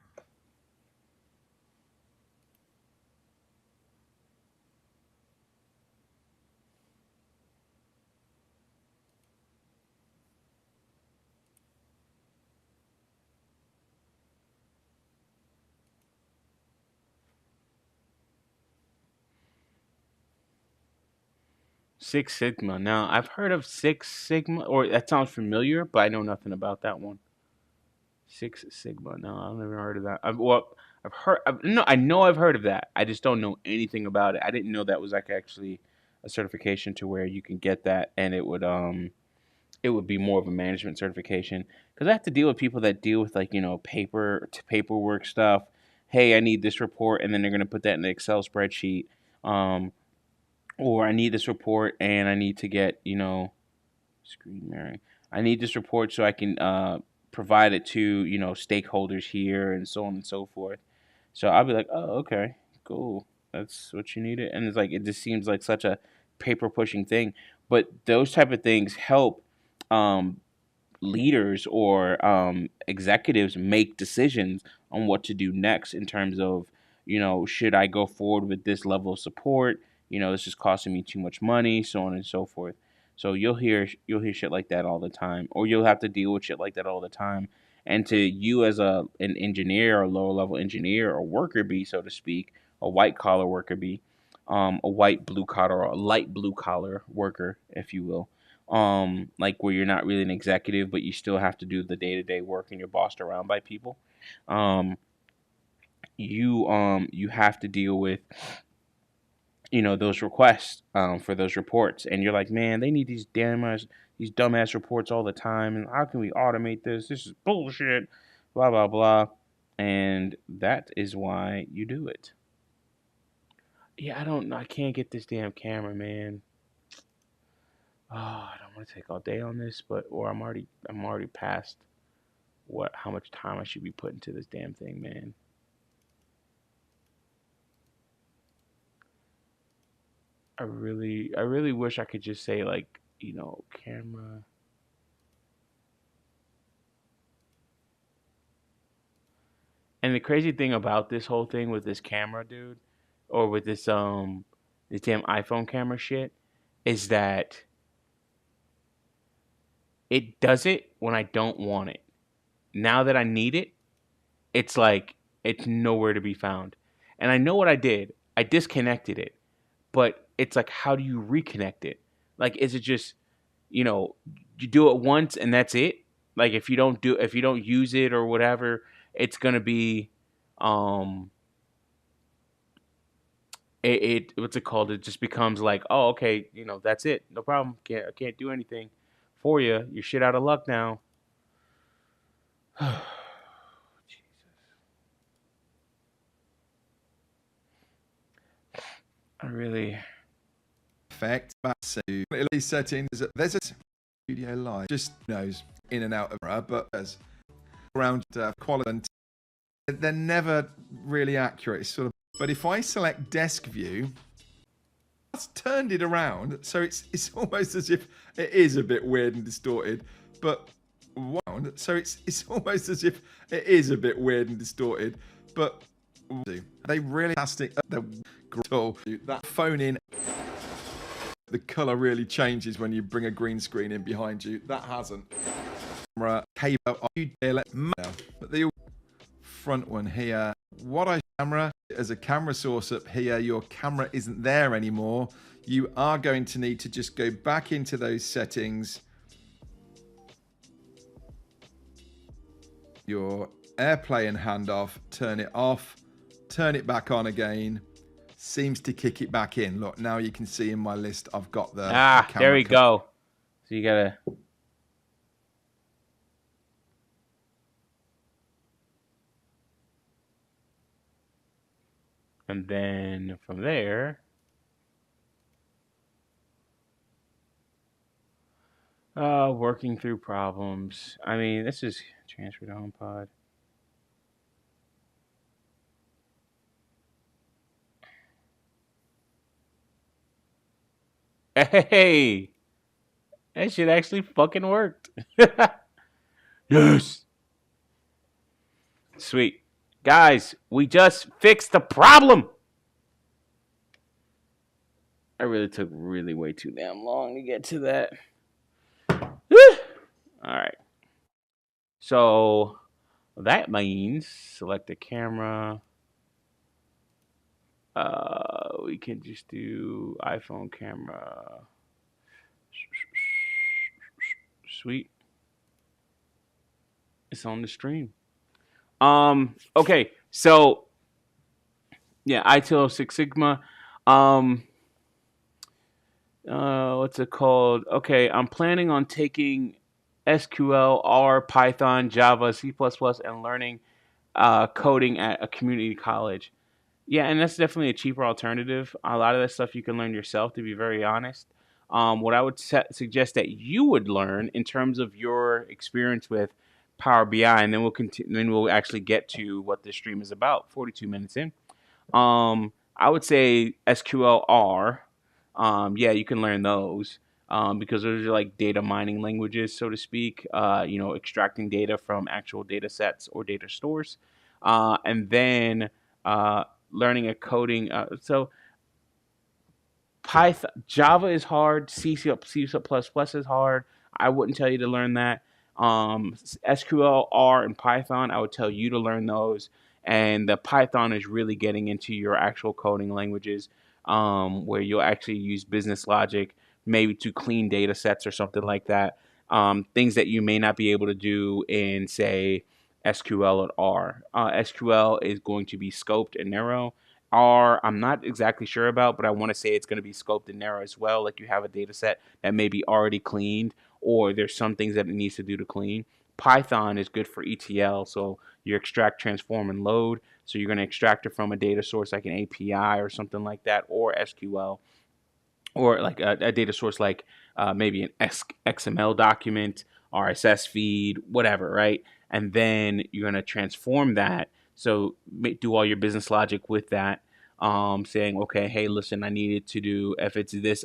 A: 6 Sigma. Now I've heard of 6 Sigma, or that sounds familiar, but I know nothing about that one. 6 Sigma. No, I've never heard of that. I've heard. No, I know I've heard of that. I just don't know anything about it. I didn't know that was like actually a certification to where you can get that, and it would be more of a management certification because I have to deal with people that deal with like paperwork stuff. Hey, I need this report, and then they're gonna put that in the Excel spreadsheet. Um, or I need this report, and I need to get screen mirroring. I need this report so I can provide it to stakeholders here and so on and so forth. So I'll be like, oh, okay, cool. That's what you needed, and it's like it just seems like such a paper pushing thing, but those type of things help um, leaders or executives make decisions on what to do next in terms of, should I go forward with this level of support? This is costing me too much money, so on and so forth. So you'll hear shit like that all the time, or you'll have to deal with shit like that all the time. And to you as an engineer or lower level engineer or worker bee, so to speak, a white collar worker bee, a white blue collar or a light blue collar worker, if you will, like where you're not really an executive but you still have to do the day-to-day work and you're bossed around by people. um you have to deal with those requests for those reports, and you're like, man, they need these dumbass reports all the time, and how can we automate this is bullshit, blah blah blah. And that is why you do it. Yeah, I can't get this damn camera, man. Oh, I don't want to take all day on this, but or I'm already past how much time I should be putting to this damn thing, man. I really wish I could just say like, camera. And the crazy thing about this whole thing with this camera, dude, or with this damn iPhone camera shit, is that it does it when I don't want it. Now that I need it, it's like it's nowhere to be found. And I know what I did. I disconnected it. But it's like, how do you reconnect it? Like, is it just, you know, you do it once and that's it? Like, if you don't use it or whatever, it's gonna be, um, what's it called? It just becomes like, oh, okay, that's it, no problem. I can't do anything for you. You're shit out of luck now. I really.
C: Effect back to these settings. There's a studio live, just knows in and out of camera, but there's around quality. And they're never really accurate. It's sort of. But if I select desk view, that's turned it around, so it's almost as if it is a bit weird and distorted, but so it's almost as if it is a bit weird and distorted, but they really fantastic. They're great. That phone in. The color really changes when you bring a green screen in behind you. That hasn't. Camera, cable, but the front one here. What I camera as a camera source up here, your camera isn't there anymore. You are going to need to just go back into those settings. Your AirPlay and handoff, turn it off, turn it back on again. Seems to kick it back in. Look, now you can see in my list I've got the camera.
A: There we go. So you gotta. And then from there, working through problems. I mean, this is transfer to HomePod. Hey, that shit actually fucking worked. Yes. Sweet. Guys, we just fixed the problem. I really took way too damn long to get to that. All right. So that means select a camera. We can just do iPhone camera. Sweet. It's on the stream. Okay. So yeah, ITIL Six Sigma. What's it called? Okay, I'm planning on taking SQL, R, Python, Java, C++, and learning coding at a community college. Yeah, and that's definitely a cheaper alternative. A lot of that stuff you can learn yourself, to be very honest. What I would suggest that you would learn in terms of your experience with Power BI, and then we'll continue. Then we'll actually get to what this stream is about. 42 minutes in. I would say SQL, R. Yeah, you can learn those because those are like data mining languages, so to speak. Extracting data from actual data sets or data stores, and then uh, learning a coding. So Python, Java is hard. C++ is hard. I wouldn't tell you to learn that. SQL, R, and Python, I would tell you to learn those. And the Python is really getting into your actual coding languages, where you'll actually use business logic, maybe to clean data sets or something like that. Things that you may not be able to do in, say, SQL or R. SQL is going to be scoped and narrow. R, I'm not exactly sure about, but I want to say it's going to be scoped and narrow as well. Like you have a data set that may be already cleaned, or there's some things that it needs to do to clean. Python is good for ETL, so you extract, transform, and load. So you're going to extract it from a data source like an API or something like that, or SQL, or like a data source like maybe an XML document, RSS feed, whatever, right? And then you're going to transform that. So do all your business logic with that, saying, okay, hey, listen, I needed to do, if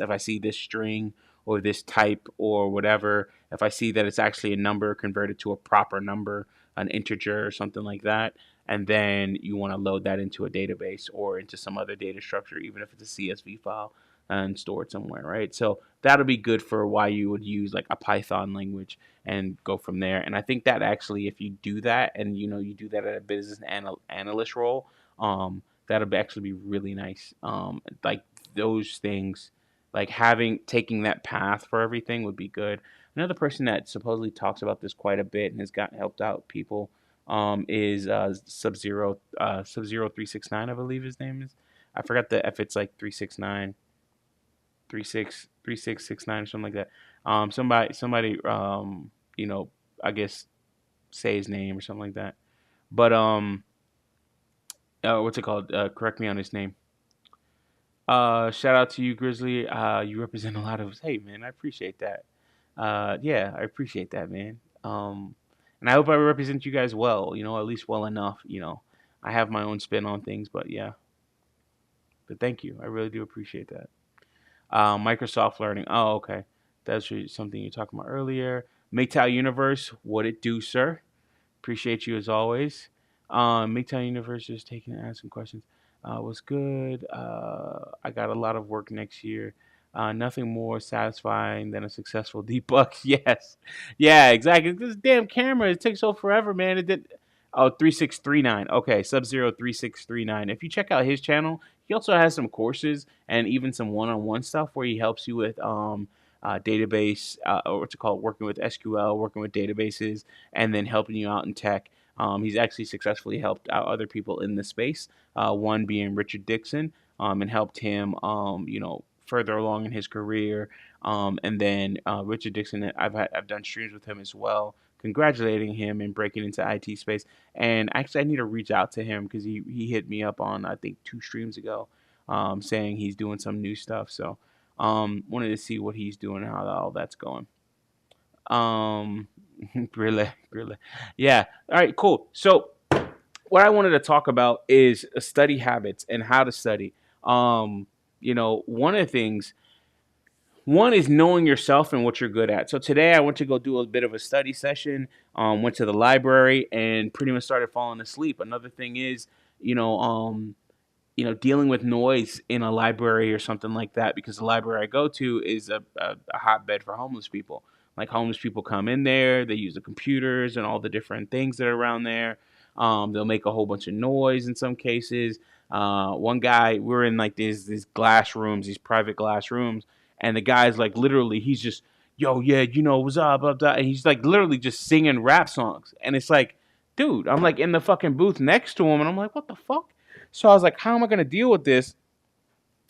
A: I see this string or this type or whatever, if I see that it's actually a number converted to a proper number, an integer or something like that, and then you want to load that into a database or into some other data structure, even if it's a CSV file and store it somewhere, right? So that'll be good for why you would use like a Python language and go from there. And I think that actually, if you do that and you do that at a business analyst role, that'll actually be really nice. Like those things, like taking that path for everything would be good. Another person that supposedly talks about this quite a bit and has helped out people is Sub Zero 369, I believe his name is. I forgot if it's like 369 3669 or something like that. Somebody I guess say his name or something like that. But what's it called? Correct me on his name. Shout out to you, Grizzly. You represent a lot of. Hey, man, I appreciate that. Yeah, I appreciate that, man. And I hope I represent you guys well. At least well enough. I have my own spin on things, but yeah. But thank you. I really do appreciate that. Microsoft Learning. Oh, okay. That's something you talked about earlier. MGTOW Universe. What it do, sir? Appreciate you as always. Midtown Universe is taking and asking questions. What's good? I got a lot of work next year. Nothing more satisfying than a successful debug. Yes. Yeah, exactly. This damn camera, it takes so forever, man. It did. Oh, 3639. Okay, Sub Zero 3639. If you check out his channel, he also has some courses and even some one on one stuff where he helps you with database, or what's it called, working with SQL, working with databases, and then helping you out in tech. He's actually successfully helped out other people in the space. One being Richard Dixon, and helped him, further along in his career. And then Richard Dixon, I've done streams with him as well, congratulating him and breaking into IT space. And actually, I need to reach out to him because he hit me up on, I think, 2 streams ago, saying he's doing some new stuff. So wanted to see what he's doing and how all that's going. Um, really. Yeah. All right, cool. So what I wanted to talk about is study habits and how to study. One of the things, one is knowing yourself and what you're good at. So today I went to go do a bit of a study session, went to the library and pretty much started falling asleep. Another thing is, you know, um, dealing with noise in a library or something like that, because the library I go to is a hotbed for homeless people. Like, homeless people come in there, they use the computers and all the different things that are around there. They'll make a whole bunch of noise in some cases. One guy, we're in like these glass rooms, these private glass rooms, and the guy's like literally, he's just, yo, yeah, what's up, blah, blah, and he's like literally just singing rap songs, and it's like, dude, I'm like in the fucking booth next to him, and I'm like, what the fuck? So I was like, how am I going to deal with this?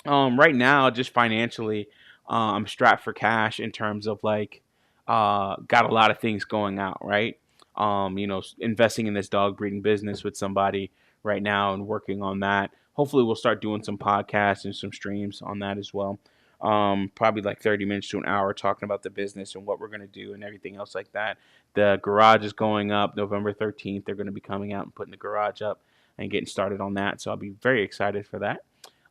A: Right now, just financially, I'm strapped for cash in terms of like, got a lot of things going out, right? Investing in this dog breeding business with somebody right now and working on that. Hopefully, we'll start doing some podcasts and some streams on that as well. Probably like 30 minutes to an hour talking about the business and what we're going to do and everything else like that. The garage is going up November 13th. They're going to be coming out and putting the garage up and getting started on that. So I'll be very excited for that.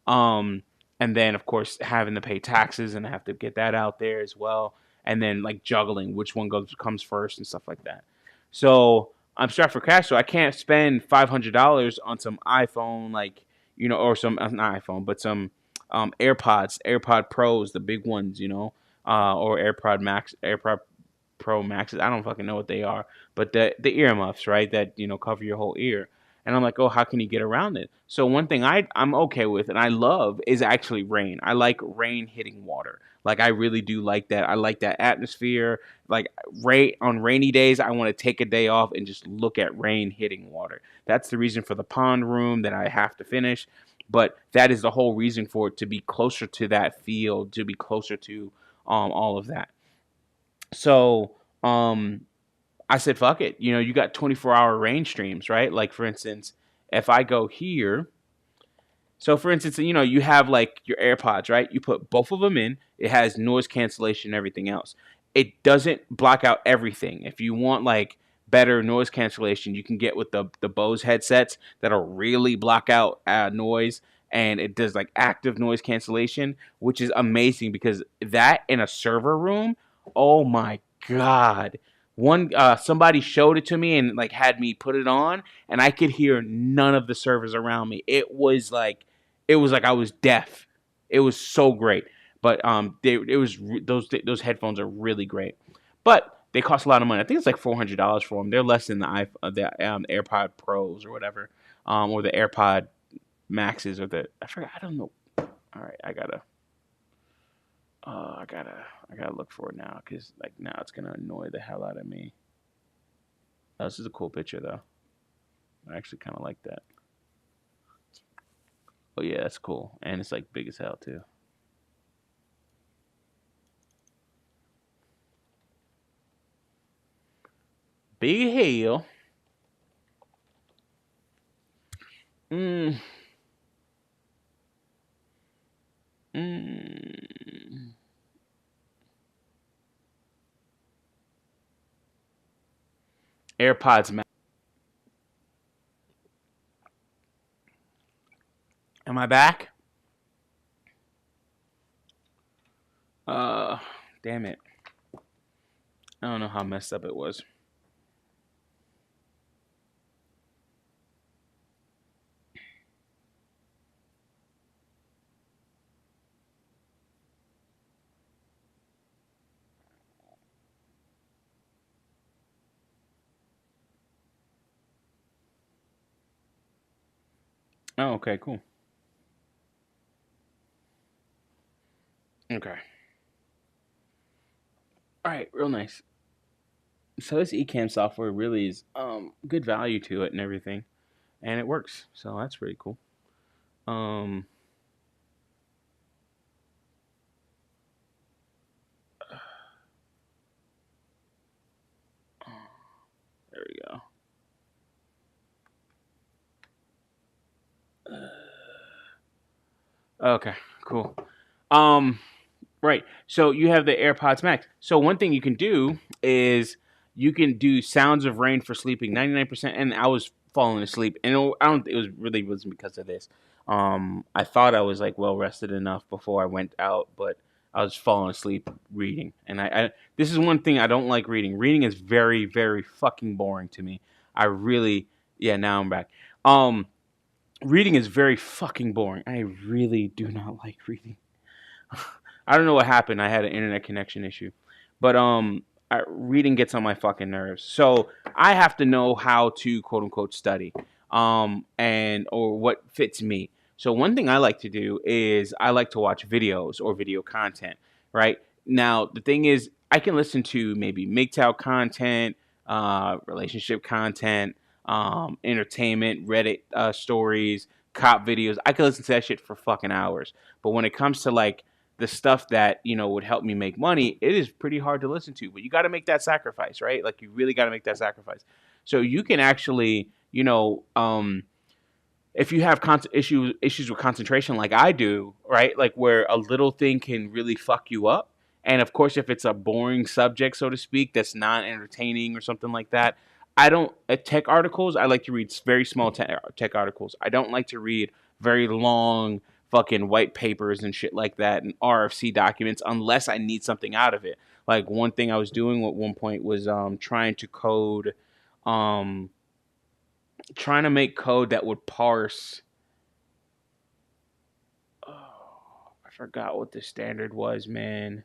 A: Um, and then of course having to pay taxes and I have to get that out there as well. And then like juggling which one comes first and stuff like that. So I'm strapped for cash, so I can't spend $500 on some iPhone, like, or some not iPhone, but some AirPod Pros, the big ones, or AirPod Pro Maxes. I don't fucking know what they are, but the earmuffs, right? That cover your whole ear. And I'm like, oh, how can you get around it? So one thing I'm okay with and I love is actually rain. I like rain hitting water. Like, I really do like that. I like that atmosphere. Like, rain on rainy days, I want to take a day off and just look at rain hitting water. That's the reason for the pond room that I have to finish. But that is the whole reason for it, to be closer to that field, to be closer to all of that. So I said, fuck it. You got 24-hour rain streams, right? Like, for instance, if I go here, so for instance, you have like your AirPods, right? You put both of them in, it has noise cancellation and everything else. It doesn't block out everything. If you want like better noise cancellation, you can get with the Bose headsets that'll really block out noise, and it does like active noise cancellation, which is amazing because that in a server room, oh my god. Somebody showed it to me and like had me put it on, and I could hear none of the servers around me. It was like I was deaf. It was so great. But those headphones are really great. But they cost a lot of money. I think it's like $400 for them. They're less than the AirPod Pros or whatever, or the AirPod Maxes or the I forgot. I don't know. All right, I gotta look for it now because like now it's gonna annoy the hell out of me. Oh, this is a cool picture though. I actually kind of like that. Oh yeah, that's cool, and it's like big as hell too. Big hell. Mm, Mm. AirPods Max. Am I back? Uh, damn it. I don't know how messed up it was. Oh, okay, cool. Okay. All right, real nice. So this Ecamm software really is good value to it and everything, and it works. So that's pretty cool. Um, there we go. Okay, cool. Um, right. So you have the AirPods Max. So one thing you can do is you can do sounds of rain for sleeping 99%. And I was falling asleep. And I don't, it was really wasn't because of this. I thought I was like well rested enough before I went out, but I was falling asleep reading. And this is one thing I don't like reading. Reading is very, very fucking boring to me. I really, yeah, now I'm back. Reading is very fucking boring. I really do not like reading. I don't know what happened. I had an internet connection issue, but reading gets on my fucking nerves. So I have to know how to quote unquote study, and or what fits me. So one thing I like to do is I like to watch videos or video content. Right now, the thing is, I can listen to maybe MGTOW content, relationship content, entertainment, Reddit stories, cop videos. I can listen to that shit for fucking hours. But when it comes to like the stuff that would help me make money, it is pretty hard to listen to. But you got to make that sacrifice, right? Like you really got to make that sacrifice. So you can actually, if you have issues with concentration, like I do, right? Like where a little thing can really fuck you up. And of course, if it's a boring subject, so to speak, that's not entertaining or something like that, I don't tech articles. I like to read very small tech articles. I don't like to read very long fucking white papers and shit like that and RFC documents unless I need something out of it. Like one thing I was doing at one point was trying to code, um, trying to make code that would parse. Oh, I forgot what the standard was, man.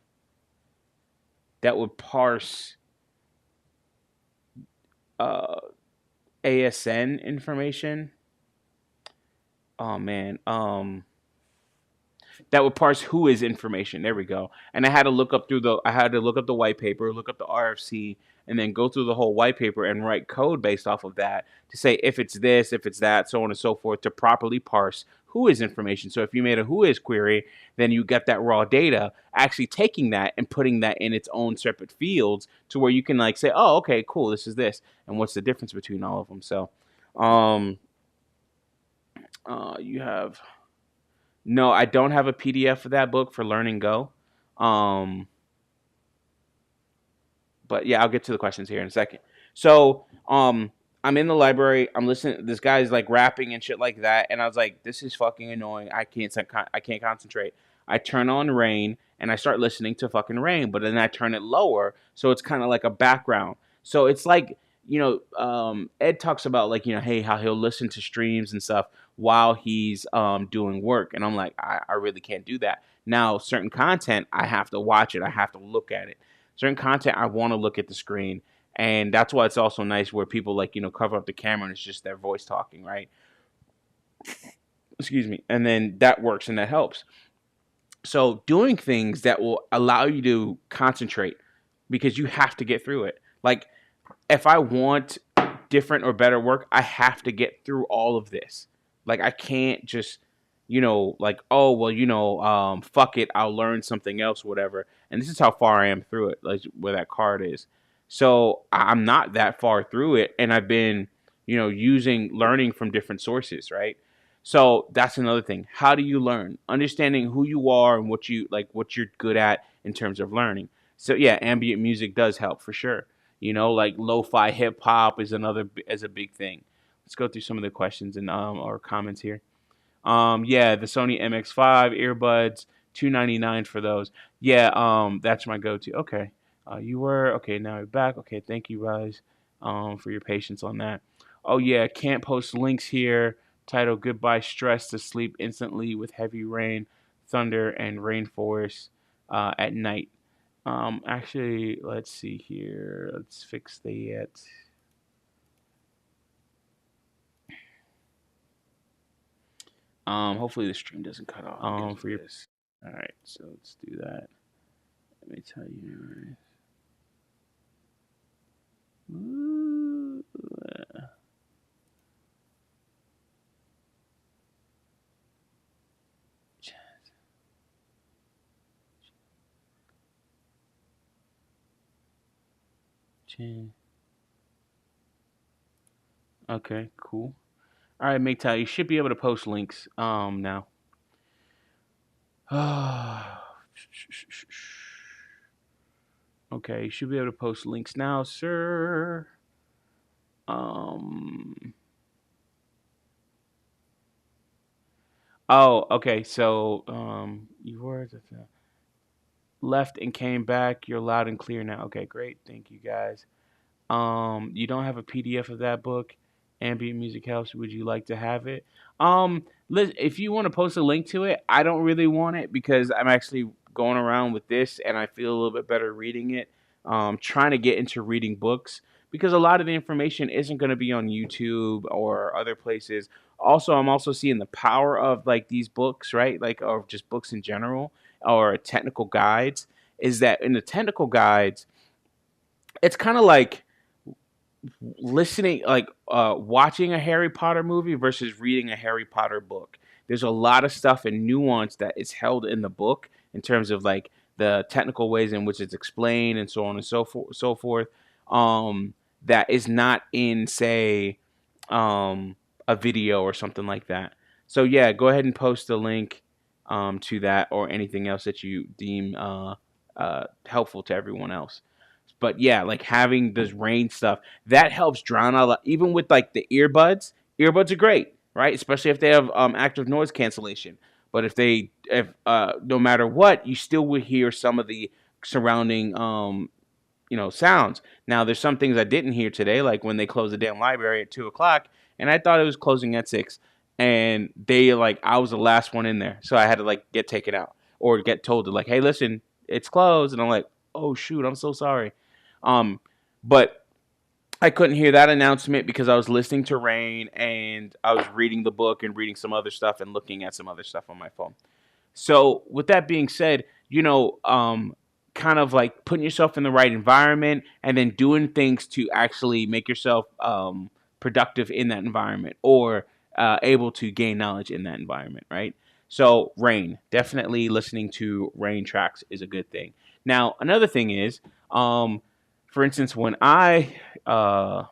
A: That would parse uh, ASN information. Oh man, that would parse who is information. There we go. And I had to look up the white paper, look up the RFC, and then go through the whole white paper and write code based off of that to say if it's this, if it's that, so on and so forth, to properly parse who is information. So if you made a who is query, then you get that raw data, actually taking that and putting that in its own separate fields to where you can like say, oh, okay, cool, this is this, and what's the difference between all of them. So, um, you have no, I don't have a PDF for that book for Learning Go. Um, but yeah, I'll get to the questions here in a second. So, I'm in the library. I'm listening. This guy's like rapping and shit like that, and I was like, "This is fucking annoying. I can't concentrate." I turn on Rain and I start listening to fucking Rain, but then I turn it lower, so it's kind of like a background. So it's like Ed talks about like hey, how he'll listen to streams and stuff while he's doing work, and I'm like, I really can't do that. Now, certain content, I have to watch it. I have to look at it. Certain content, I want to look at the screen, and that's why it's also nice where people like cover up the camera and it's just their voice talking, right? Excuse me, and then that works and that helps. So doing things that will allow you to concentrate because you have to get through it. Like if I want different or better work, I have to get through all of this. Like I can't just, like, oh well, fuck it, I'll learn something else, whatever. And this is how far I am through it, like where that card is. So I'm not that far through it, and I've been, using learning from different sources, right? So that's another thing. How do you learn? Understanding who you are and what you're good at in terms of learning. So yeah, ambient music does help for sure. Like lo-fi hip hop is a big thing. Let's go through some of the questions and or comments here. Yeah, the Sony MX5 earbuds, 299 for those. Yeah, that's my go-to. Okay, you were okay. Now you're back. Okay, thank you guys, for your patience on that. Oh yeah, can't post links here. Title: Goodbye Stress to sleep instantly with heavy rain, thunder, and rainforest at night. Actually, let's see here. Let's fix that. Hopefully the stream doesn't cut off. For your this. All right, so let's do that. Let me tell you. Ooh, Okay, cool. All right, Maytai, you should be able to post links now. Okay, you should be able to post links now, sir. Um. Oh, okay. So, you were left and came back. You're loud and clear now. Okay, great. Thank you, guys. You don't have a PDF of that book. Ambient music helps. Would you like to have it? If you want to post a link to it, I don't really want it because I'm actually going around with this and I feel a little bit better reading it. Trying to get into reading books because a lot of the information isn't going to be on YouTube or other places. Also, I'm also seeing the power of like these books, right? Like, or just books in general or technical guides. Is that in the technical guides, it's kind of like listening watching a Harry Potter movie versus reading a Harry Potter book. There's a lot of stuff and nuance that is held in the book in terms of like the technical ways in which it's explained and so on and so forth. That is not in say a video or something like that. So yeah, go ahead and post a link to that or anything else that you deem helpful to everyone else. But yeah, like having this rain stuff that helps drown out. Even with like the earbuds, earbuds are great, right? Especially if they have active noise cancellation. But if no matter what, you still will hear some of the surrounding sounds. Now there's some things I didn't hear today, like when they closed the damn library at 2 o'clock, and I thought it was closing at 6, and they like I was the last one in there, so I had to like get taken out or get told to like, hey, listen, it's closed, and I'm like, oh shoot, I'm so sorry. Um, but I couldn't hear that announcement because I was listening to Rain and I was reading the book and reading some other stuff and looking at some other stuff on my phone. So, with that being said, kind of like putting yourself in the right environment and then doing things to actually make yourself productive in that environment or able to gain knowledge in that environment, right? So, Rain, definitely listening to Rain tracks is a good thing. Now, another thing is, for instance, when uh,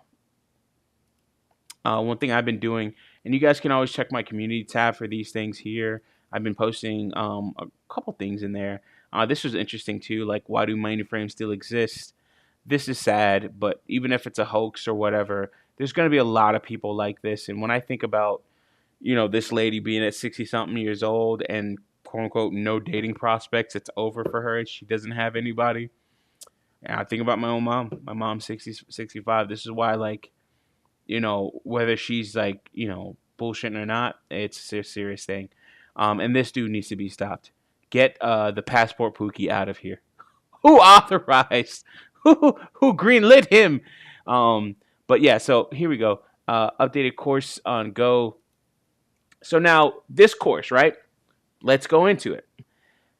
A: one thing I've been doing, and you guys can always check my community tab for these things here. I've been posting a couple things in there. This was interesting too. Like, why do mainframes still exist? This is sad, but even if it's a hoax or whatever, there's going to be a lot of people like this. And when I think about, this lady being at 60 something years old and quote unquote no dating prospects, it's over for her and she doesn't have anybody. And I think about my own mom. My mom's 60, 65. This is why, like, whether she's like, bullshitting or not, it's a serious thing. And this dude needs to be stopped. Get the passport Pookie out of here. Who authorized? Who greenlit him? But yeah, so here we go. Updated course on Go. So now this course, right? Let's go into it.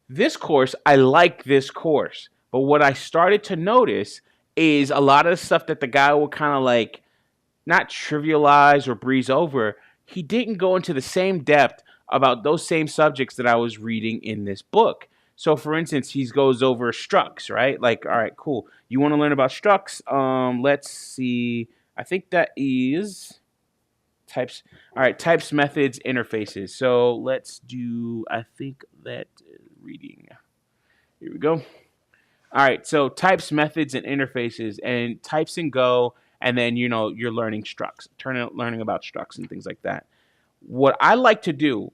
A: This course, I like this course. But what I started to notice is a lot of the stuff that the guy will kind of like not trivialize or breeze over, he didn't go into the same depth about those same subjects that I was reading in this book. So, for instance, he goes over structs, right? Like, all right, cool. You want to learn about structs? Let's see. I think that is types. All right, types, methods, interfaces. So let's do. I think that reading. Here we go. All right, so types, methods, and interfaces, and types in Go, and then you're learning structs, learning about structs and things like that. What I like to do,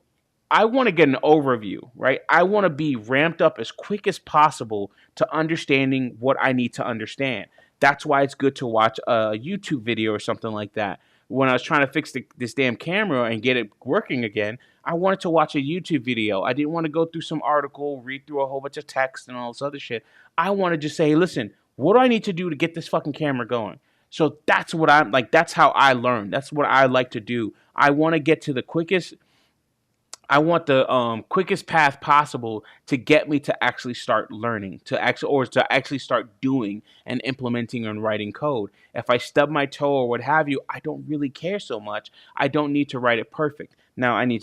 A: I want to get an overview, right? I want to be ramped up as quick as possible to understanding what I need to understand. That's why it's good to watch a YouTube video or something like that. When I was trying to fix this damn camera and get it working again, I wanted to watch a YouTube video. I didn't want to go through some article, read through a whole bunch of text and all this other shit. I want to just say, listen, what do I need to do to get this fucking camera going? So that's what I'm like. That's how I learn. That's what I like to do. I want to get to the quickest. I want the quickest path possible to get me to actually start learning, to actually start doing and implementing and writing code. If I stub my toe or what have you, I don't really care so much. I don't need to write it perfect. Now I had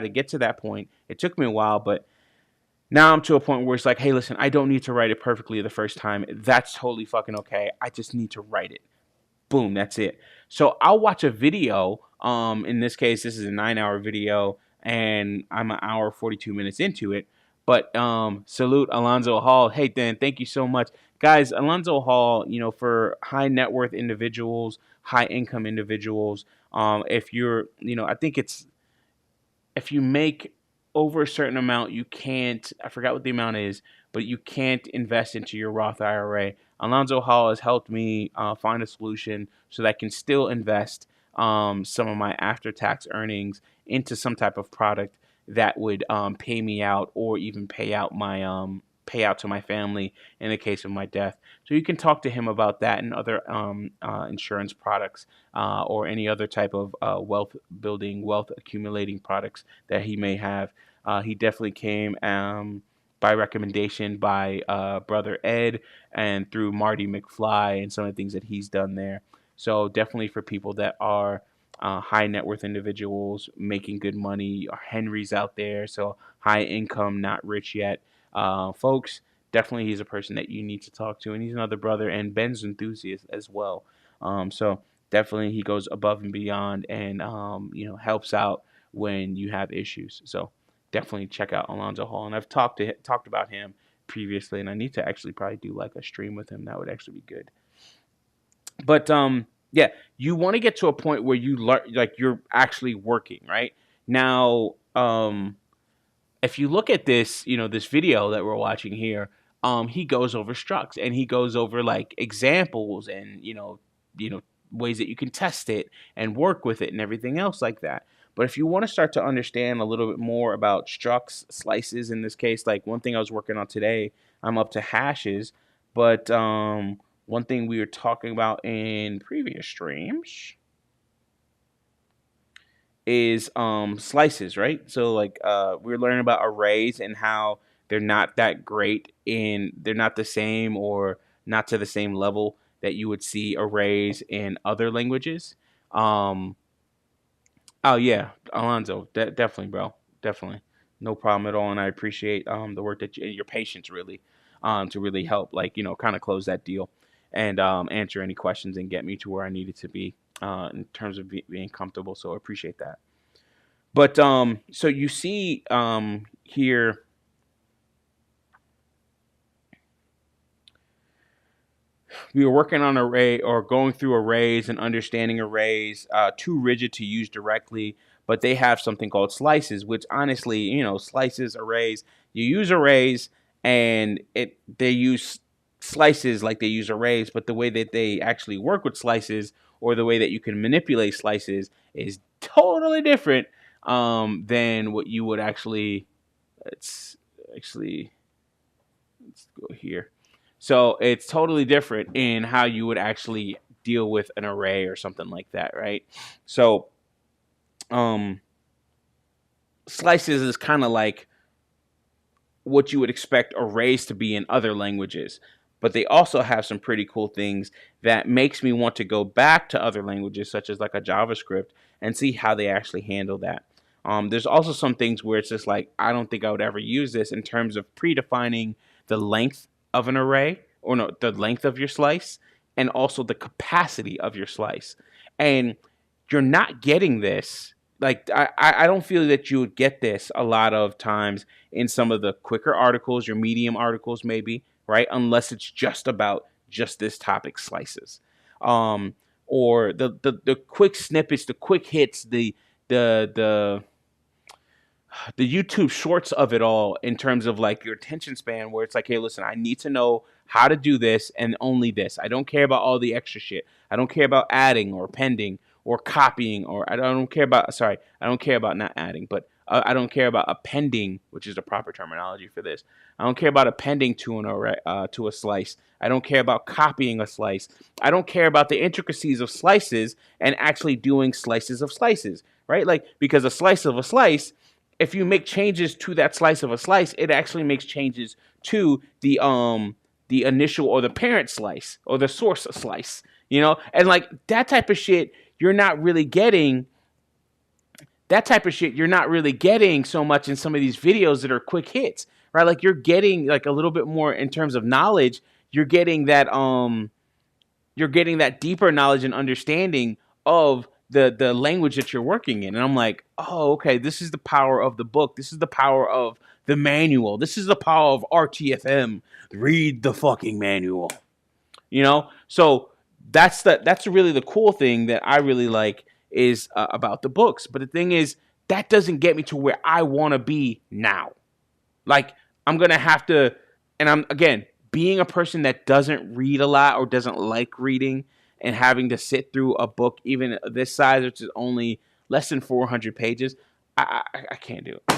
A: to get to that point. It took me a while, but now I'm to a point where it's like, hey, listen, I don't need to write it perfectly the first time. That's totally fucking okay. I just need to write it. Boom, that's it. So I'll watch a video. In this case, this is a 9-hour video, and I'm an hour 42 minutes into it. But salute Alonzo Hall. Hey, Dan, thank you so much, guys. Alonzo Hall, for high net worth individuals, high income individuals. If you're, I think it's if you make over a certain amount, you can't, I forgot what the amount is, but you can't invest into your Roth IRA. Alonzo Hall has helped me find a solution so that I can still invest some of my after tax earnings into some type of product that would pay me out or even pay out to my family in the case of my death. So you can talk to him about that and other insurance products or any other type of wealth building, wealth accumulating products that he may have. He definitely came by recommendation by brother Ed and through Marty McFly and some of the things that he's done there. So definitely for people that are high net worth individuals making good money, or Henry's out there, so high income, not rich yet, folks. Definitely, he's a person that you need to talk to, and he's another brother and Ben's enthusiast as well. So definitely, he goes above and beyond, and helps out when you have issues. So definitely check out Alonzo Hall, and I've talked about him previously, and I need to actually probably do like a stream with him. That would actually be good. But yeah, you want to get to a point where you learn, like you're actually working, right? Now, if you look at this, this video that we're watching here, he goes over structs and he goes over like examples and ways that you can test it and work with it and everything else like that. But if you want to start to understand a little bit more about structs, slices in this case, like one thing I was working on today, I'm up to hashes, but one thing we were talking about in previous streams is slices, right? So like we're learning about arrays and how they're not that great they're not the same or not to the same level that you would see arrays in other languages. Um oh yeah, Alonzo, definitely, bro. Definitely. No problem at all, and I appreciate the work that your patience really to really help like, kind of close that deal and answer any questions and get me to where I needed to be in terms of being comfortable. So I appreciate that. But so you see here, we were working on array or going through arrays and understanding arrays, too rigid to use directly, but they have something called slices, which honestly, slices, arrays, you use arrays and they use slices like they use arrays, but the way that they actually work with slices or the way that you can manipulate slices is totally different than what you would actually. Let's actually let's go here. So it's totally different in how you would actually deal with an array or something like that, right? So um, slices is kind of like what you would expect arrays to be in other languages, but they also have some pretty cool things that makes me want to go back to other languages such as like a JavaScript and see how they actually handle that. There's also some things where it's just like I don't think I would ever use this in terms of predefining the length of an array, or no, the length of your slice, and also the capacity of your slice. And you're not getting this. Like I don't feel that you would get this a lot of times in some of the quicker articles, your medium articles maybe, right? Unless it's just about just this topic slices. Um, or the quick snippets, the quick hits, the the YouTube shorts of it all in terms of like your attention span, where it's like, hey, listen, I need to know how to do this and only this. I don't care about all the extra shit. I don't care about adding or appending or copying, or I don't care about, sorry, I don't care about not adding, but I don't care about appending, which is the proper terminology for this. I don't care about appending to an array, to a slice. I don't care about copying a slice. I don't care about the intricacies of slices and actually doing slices of slices, right? Like, because a slice of a slice, if you make changes to that slice of a slice, it actually makes changes to the initial or the parent slice or the source slice, you know? And like that type of shit, you're not really getting that type of shit you're not really getting so much in some of these videos that are quick hits, right? Like you're getting like a little bit more in terms of knowledge. You're getting that deeper knowledge and understanding of the language that you're working in. And I'm like, oh, okay, this is the power of the book. This is the power of the manual. This is the power of RTFM. Read the fucking manual. You know? So that's really the cool thing that I really like is about the books. But the thing is, that doesn't get me to where I want to be now. Like, I'm going to have to, and I'm, again, being a person that doesn't read a lot or doesn't like reading and having to sit through a book, even this size, which is only less than 400 pages, I can't do it.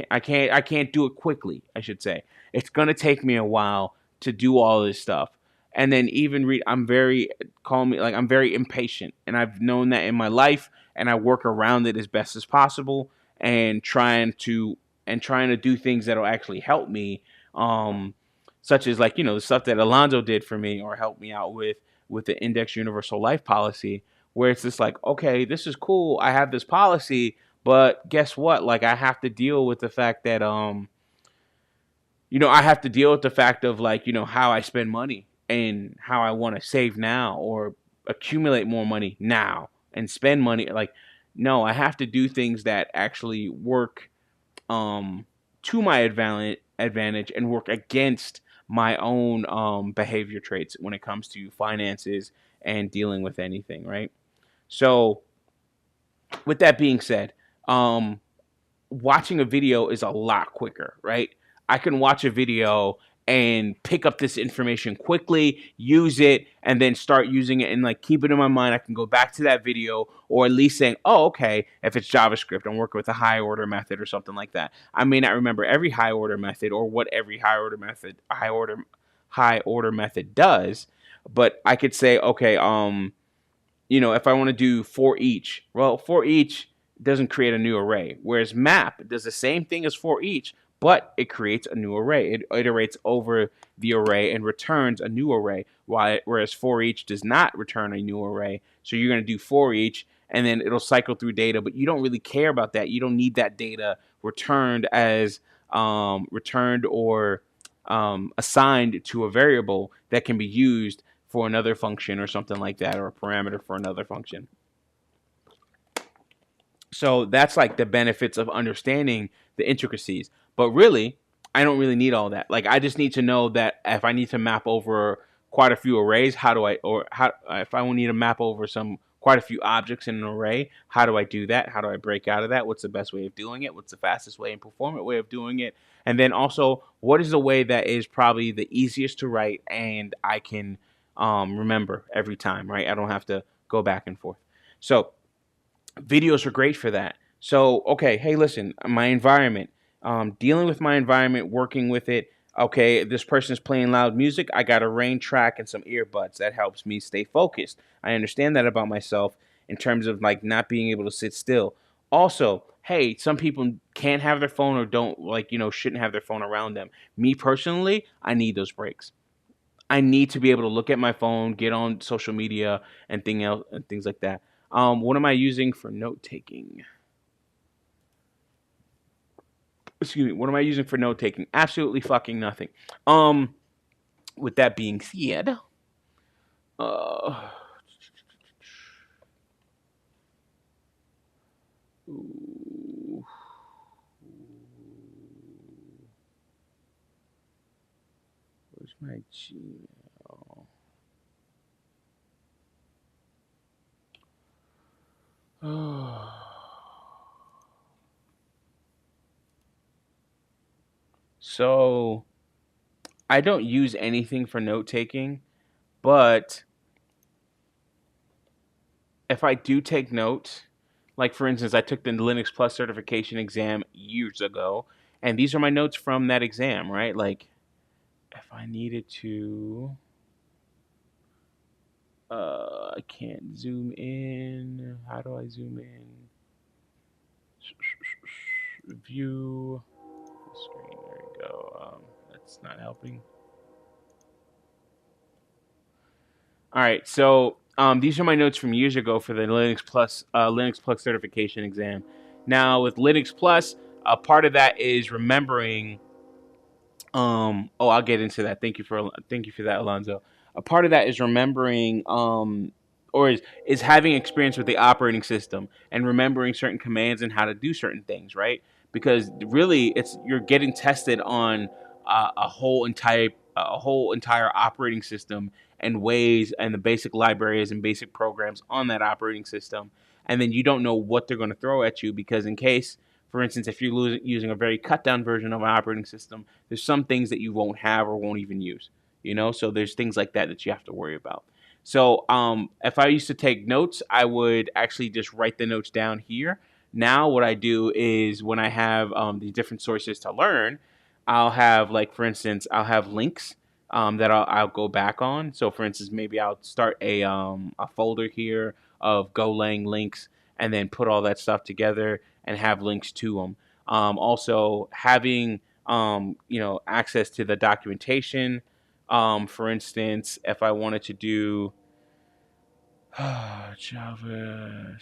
A: I can't do it quickly, I should say. It's going to take me a while to do all this stuff. And then even read, I'm very impatient. And I've known that in my life, and I work around it as best as possible and trying to do things that'll actually help me, such as like, you know, the stuff that Alonzo did for me or helped me out with the Index Universal Life policy, where it's just like, okay, this is cool, I have this policy, but guess what? Like, I have to deal with the fact that I have to deal with the fact of like, how I spend money and how I want to save now or accumulate more money now and spend money. Like, no, I have to do things that actually work to my advantage and work against my own behavior traits when it comes to finances and dealing with anything, right? So, with that being said, watching a video is a lot quicker, right? I can watch a video and pick up this information quickly, use it, and then start using it and like keep it in my mind. I can go back to that video or at least saying, oh, okay, if it's JavaScript, I'm working with a high order method or something like that. I may not remember every high order method or what every high order method does, but I could say, okay, if I want to do for each, well, for each doesn't create a new array, whereas map does the same thing as for each, but it creates a new array. It iterates over the array and returns a new array, whereas for each does not return a new array. So you're going to do for each, and then it'll cycle through data, but you don't really care about that. You don't need that data returned as returned or assigned to a variable that can be used for another function or something like that, or a parameter for another function. So that's like the benefits of understanding the intricacies. But really, I don't really need all that. Like, I just need to know that if I need to map over quite a few arrays, if I need to map over quite a few objects in an array, how do I do that? How do I break out of that? What's the best way of doing it? What's the fastest way and performant way of doing it? And then also, what is the way that is probably the easiest to write and I can remember every time, right? I don't have to go back and forth. So videos are great for that. So, okay, hey, listen, my environment, dealing with my environment, working with it. Okay, this person's playing loud music. I got a rain track and some earbuds. That helps me stay focused. I understand that about myself in terms of like not being able to sit still. Also, hey, some people can't have their phone or don't shouldn't have their phone around them. Me personally, I need those breaks. I need to be able to look at my phone, get on social media, and things like that. What am I using for note taking? Excuse me. What am I using for note taking? Absolutely fucking nothing. With that being said, uh, Where's my Gmail? Oh. So I don't use anything for note taking, but if I do take notes, like for instance, I took the Linux Plus certification exam years ago, and these are my notes from that exam, right? Like if I needed to, I can't zoom in. How do I zoom in? View screen. There we go. That's not helping. All right, so these are my notes from years ago for the Linux Plus certification exam. Now with Linux Plus, a part of that is remembering. I'll get into that. Thank you for that, Alonzo. A part of that is remembering, or is having experience with the operating system and remembering certain commands and how to do certain things, right? Because really, it's you're getting tested on a whole entire operating system and ways and the basic libraries and basic programs on that operating system, and then you don't know what they're going to throw at you because in case, for instance, if you're using a very cut down version of an operating system, there's some things that you won't have or won't even use, so there's things like that that you have to worry about. So if I used to take notes, I would actually just write the notes down here. Now what I do is when I have the different sources to learn, I'll have, like, for instance, I'll have links that I'll go back on. So for instance, maybe I'll start a folder here of Golang links and then put all that stuff together and have links to them. Also having access to the documentation. For instance, if I wanted to do JavaScript,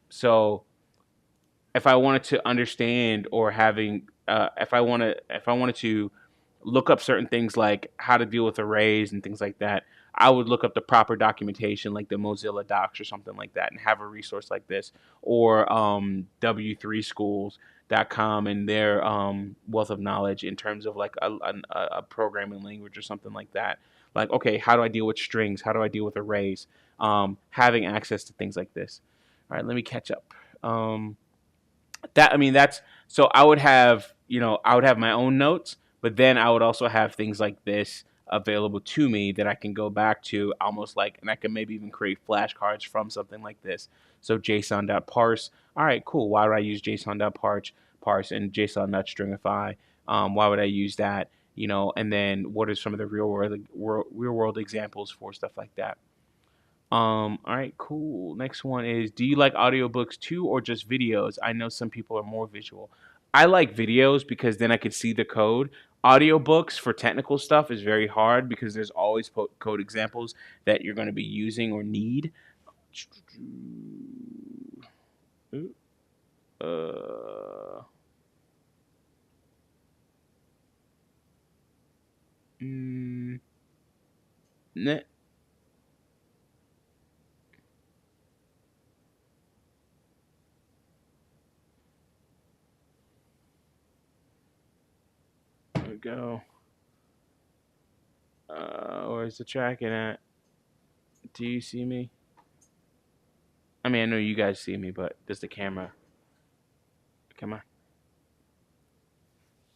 A: so if I wanted to understand or having if I wanted to look up certain things like how to deal with arrays and things like that, I would look up the proper documentation like the Mozilla Docs or something like that and have a resource like this, or w3schools.com and their wealth of knowledge in terms of like a programming language or something like that. Like, okay, how do I deal with strings? How do I deal with arrays? Having access to things like this. All right, let me catch up. That's so I would have my own notes, but then I would also have things like this available to me that I can go back to almost like, and I can maybe even create flashcards from something like this. So JSON.parse. All right, cool. Why would I use JSON.parse and JSON.stringify? Why would I use that? And then what are some of the real world examples for stuff like that? All right, cool. Next one is, do you like audiobooks too or just videos? I know some people are more visual. I like videos because then I could see the code. Audiobooks for technical stuff is very hard because there's always code examples that you're going to be using or need. Uh, mm, there we go. Where's the tracking at? Do you see me? I mean, I know you guys see me, but does the camera? Come on.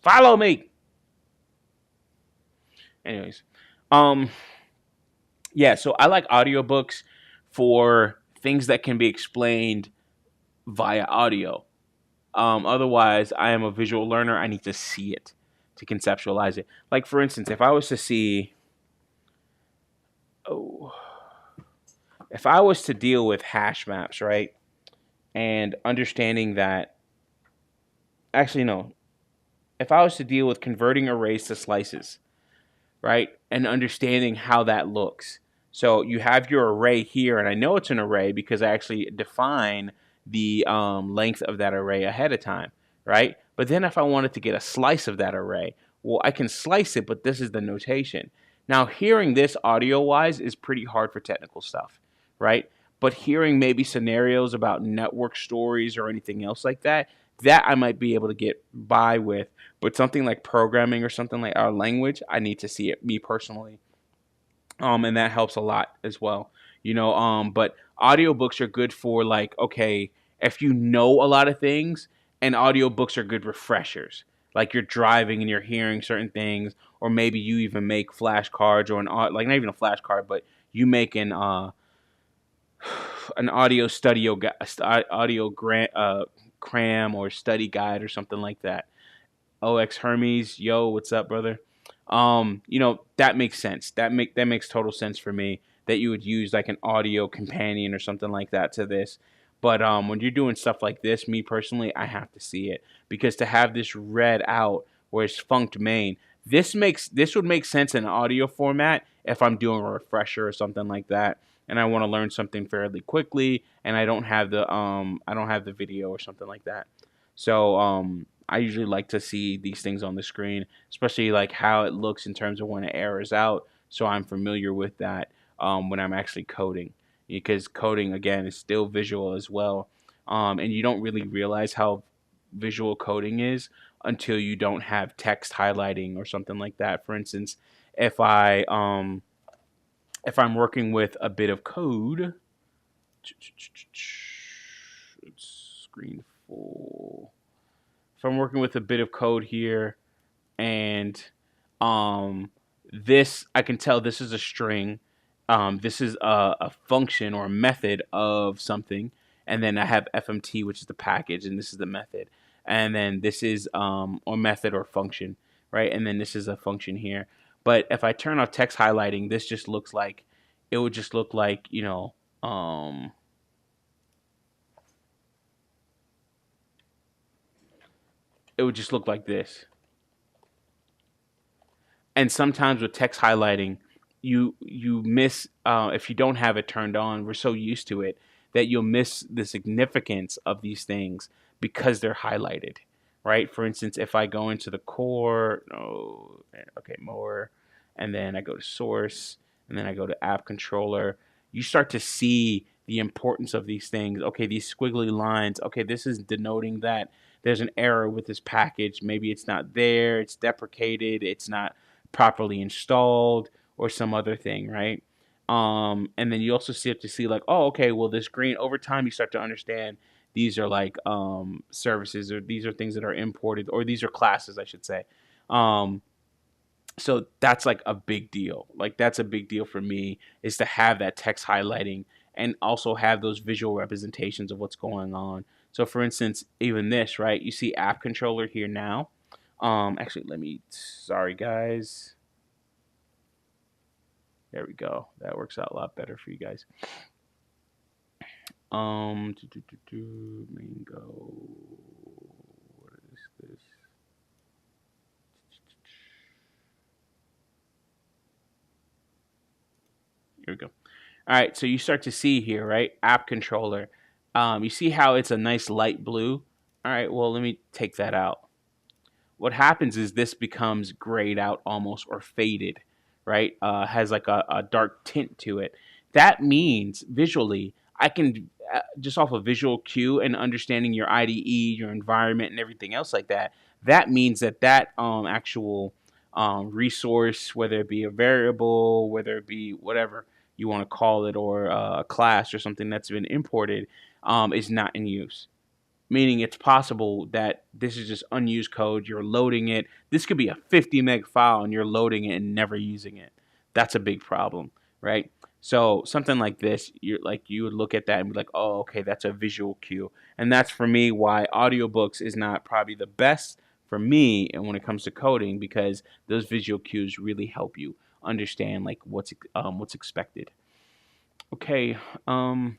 A: Follow me. Anyways, um, yeah. So I like audiobooks for things that can be explained via audio. Otherwise, I am a visual learner. I need to see it to conceptualize it. Like for instance, oh, if I was to deal with hash maps, right, and understanding that, actually no, if I was to deal with converting arrays to slices, right? And understanding how that looks. So you have your array here, and I know it's an array because I actually define the length of that array ahead of time, right? But then if I wanted to get a slice of that array, well, I can slice it, but this is the notation. Now, hearing this audio-wise is pretty hard for technical stuff, right? But hearing maybe scenarios about network stories or anything else like that, that I might be able to get by with. But something like programming or something like our language, I need to see it, me personally. And that helps a lot as well. But audiobooks are good for, like, okay, if you know a lot of things, and audiobooks are good refreshers. Like you're driving and you're hearing certain things, or maybe you even make flashcards or like not even a flashcard, but you make an audio studio audio grant cram or study guide or something like that. OX Hermes, yo, what's up, brother? That makes sense. That makes total sense for me that you would use like an audio companion or something like that to this. But when you're doing stuff like this, me personally, I have to see it, because to have this read out where it's funked main, this would make sense in audio format if I'm doing a refresher or something like that, and I want to learn something fairly quickly, and I don't have the video or something like that. So I usually like to see these things on the screen, especially like how it looks in terms of when it errors out. So I'm familiar with that when I'm actually coding, because coding again is still visual as well, and you don't really realize how visual coding is until you don't have text highlighting or something like that. For instance, if I if I'm working with a bit of code, it's screen full. If I'm working with a bit of code here, and um, this, I can tell this is a string. This is a function or a method of something, and then I have FMT, which is the package, and this is the method, and then this is or method or function, right? And then this is a function here. But if I turn off text highlighting, this just looks like, it would just look like, it would just look like this. And sometimes with text highlighting, you miss, if you don't have it turned on. We're so used to it that you'll miss the significance of these things because they're highlighted, right? For instance, if I go into the core, no, okay, more, and then I go to source, and then I go to app controller, you start to see the importance of these things. Okay, these squiggly lines, okay, this is denoting that there's an error with this package. Maybe it's not there, it's deprecated, it's not properly installed, or some other thing, right? And then you also have to see like, oh, okay, well, this green, over time you start to understand these are like services, or these are things that are imported, or these are classes, I should say. Um, so that's like a big deal. Like that's a big deal for me, is to have that text highlighting and also have those visual representations of what's going on. So for instance, even this, right? You see app controller here now. Actually, sorry guys. There we go. That works out a lot better for you guys. Mango. What is this? Here we go. All right, so you start to see here, right? App controller. You see how it's a nice light blue? All right, well, let me take that out. What happens is this becomes grayed out almost, or faded, right? Has like a dark tint to it. That means visually, I can just off a visual cue and understanding your IDE, your environment, and everything else like that. That means that actual resource, whether it be a variable, whether it be whatever you want to call it, or a class or something that's been imported, is not in use, meaning it's possible that this is just unused code. You're loading it. This could be a 50 meg file and you're loading it and never using it. That's a big problem, right? So something like this, you would look at that and be like, oh, okay, that's a visual cue. And that's for me why audiobooks is not probably the best for me, and when it comes to coding, because those visual cues really help you understand like what's expected. Okay, and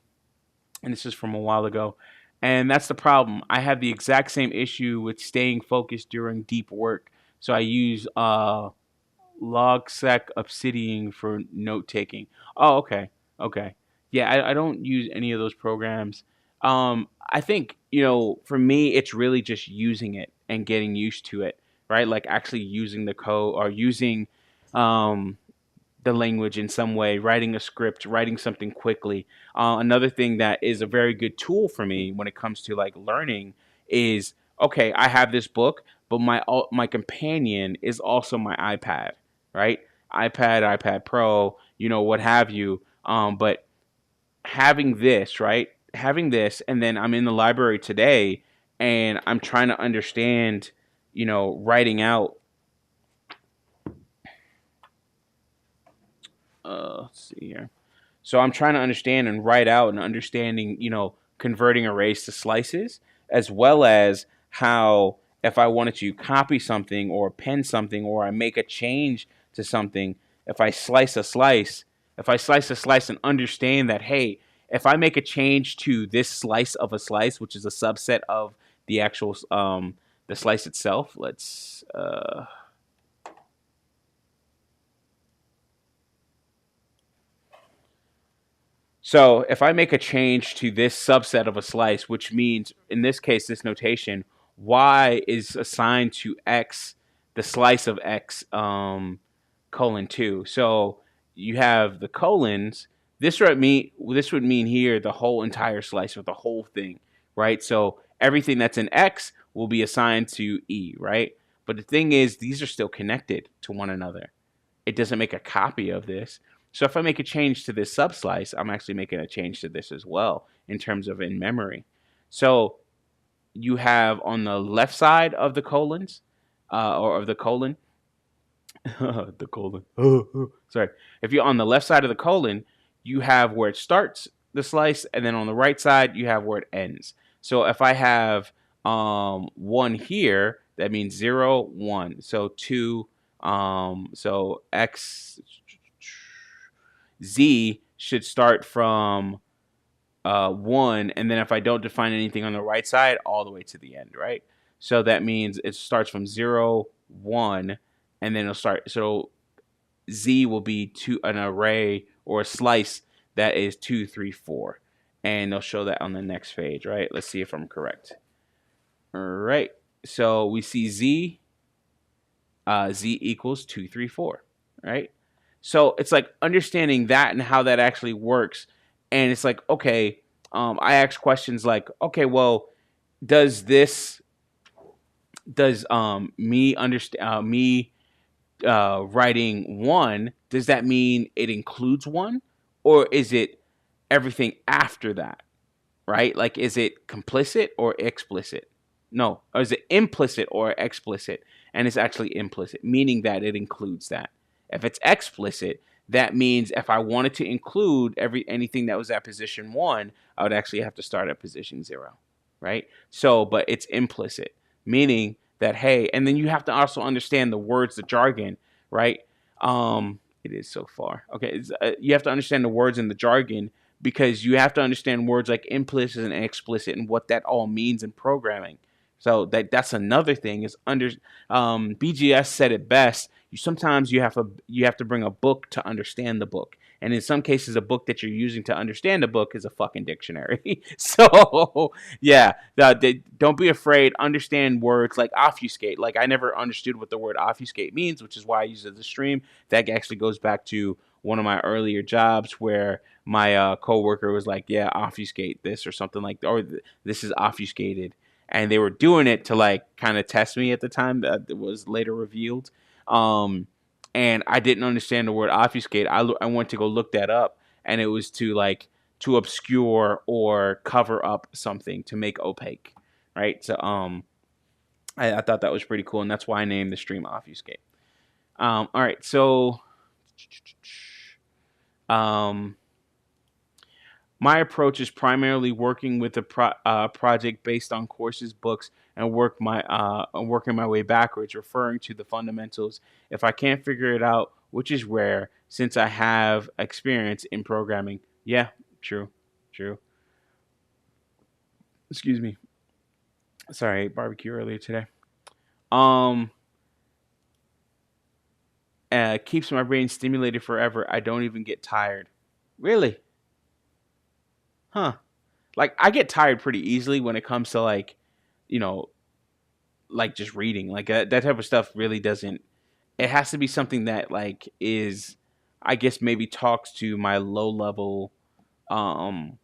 A: this is from a while ago. And that's the problem. I have the exact same issue with staying focused during deep work. So I use Logsec Obsidian for note taking. Oh, okay. Okay. Yeah, I don't use any of those programs. I think, for me, it's really just using it and getting used to it, right? Like actually using the code, or using um, the language in some way, writing a script, writing something quickly. Another thing that is a very good tool for me when it comes to like learning is okay, I have this book, but my companion is also my iPad, right? iPad Pro, what have you. But having this, right? Having this, and then I'm in the library today, and I'm trying to understand, writing out. Let's see here. So I'm trying to understand and write out and understanding, converting arrays to slices, as well as how if I wanted to copy something or pen something or I make a change to something, if I slice a slice, if I slice a slice and understand that, hey, if I make a change to this slice of a slice, which is a subset of the actual the slice itself, let's so if I make a change to this subset of a slice, which means in this case, this notation, y is assigned to x, the slice of x colon 2. So you have the colons. This would mean here the whole entire slice or the whole thing, right? So everything that's in x will be assigned to e, right? But the thing is, these are still connected to one another. It doesn't make a copy of this. So if I make a change to this subslice, I'm actually making a change to this as well in terms of in memory. So you have on the left side of the colons, or of the colon, the colon. Sorry. If you're on the left side of the colon, you have where it starts the slice, and then on the right side, you have where it ends. So if I have 1 here, that means 0, 1. So 2, so x, z should start from 1, and then if I don't define anything on the right side, all the way to the end, right? So that means it starts from 0, 1, and then it'll start. So z will be an array or a slice that is 2, 3, 4, and they'll show that on the next page, right? Let's see if I'm correct. All right. So we see z equals 2, 3, 4, right? So it's like understanding that and how that actually works. And it's like, okay, I ask questions like, okay, well, does me understand me writing 1, does that mean it includes 1, or is it everything after that? Right? Like, is it complicit or explicit? No. Or is it implicit or explicit? And it's actually implicit, meaning that it includes that. If it's explicit, that means if I wanted to include anything that was at position 1, I would actually have to start at position 0, right? So, but it's implicit, meaning that, hey, and then you have to also understand the words, the jargon, right? It is so far. Okay, you have to understand the words and the jargon, because you have to understand words like implicit and explicit and what that all means in programming. So that's another thing is BGS said it best. Sometimes you have to bring a book to understand the book, and in some cases, a book that you're using to understand a book is a fucking dictionary. So yeah, don't be afraid. Understand words like obfuscate. Like, I never understood what the word obfuscate means, which is why I use it as a stream. That actually goes back to one of my earlier jobs where my coworker was like, "Yeah, obfuscate this," or something like that, or "This is obfuscated," and they were doing it to like kind of test me at the time. That it was later revealed, um, and I didn't understand the word obfuscate. I went to go look that up, and it was to obscure or cover up something, to make opaque, right? So I thought that was pretty cool, and that's why I named the stream obfuscate. All right, so um my approach is primarily working with a project based on courses, books, and working my way backwards, referring to the fundamentals. If I can't figure it out, which is rare, since I have experience in programming. Yeah, true, true. Excuse me. Sorry, I ate barbecue earlier today. Um, keeps my brain stimulated forever. I don't even get tired. Really? Huh? Like, I get tired pretty easily when it comes to like, you know, like just reading. Like that type of stuff really doesn't. It has to be something that like is, I guess, maybe talks to my low level, um,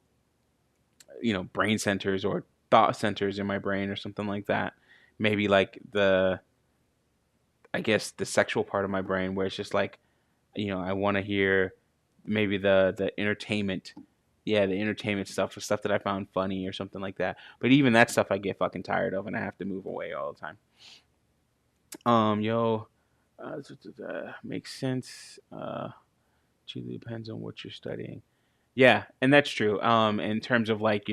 A: brain centers or thought centers in my brain or something like that. maybe like I guess the sexual part of my brain where it's just like, I want to hear maybe the entertainment, yeah, the entertainment stuff, the stuff that I found funny or something like that. But even that stuff I get fucking tired of, and I have to move away all the time. Yo, makes sense. Truly depends on what you're studying. Yeah, and that's true. In terms of like,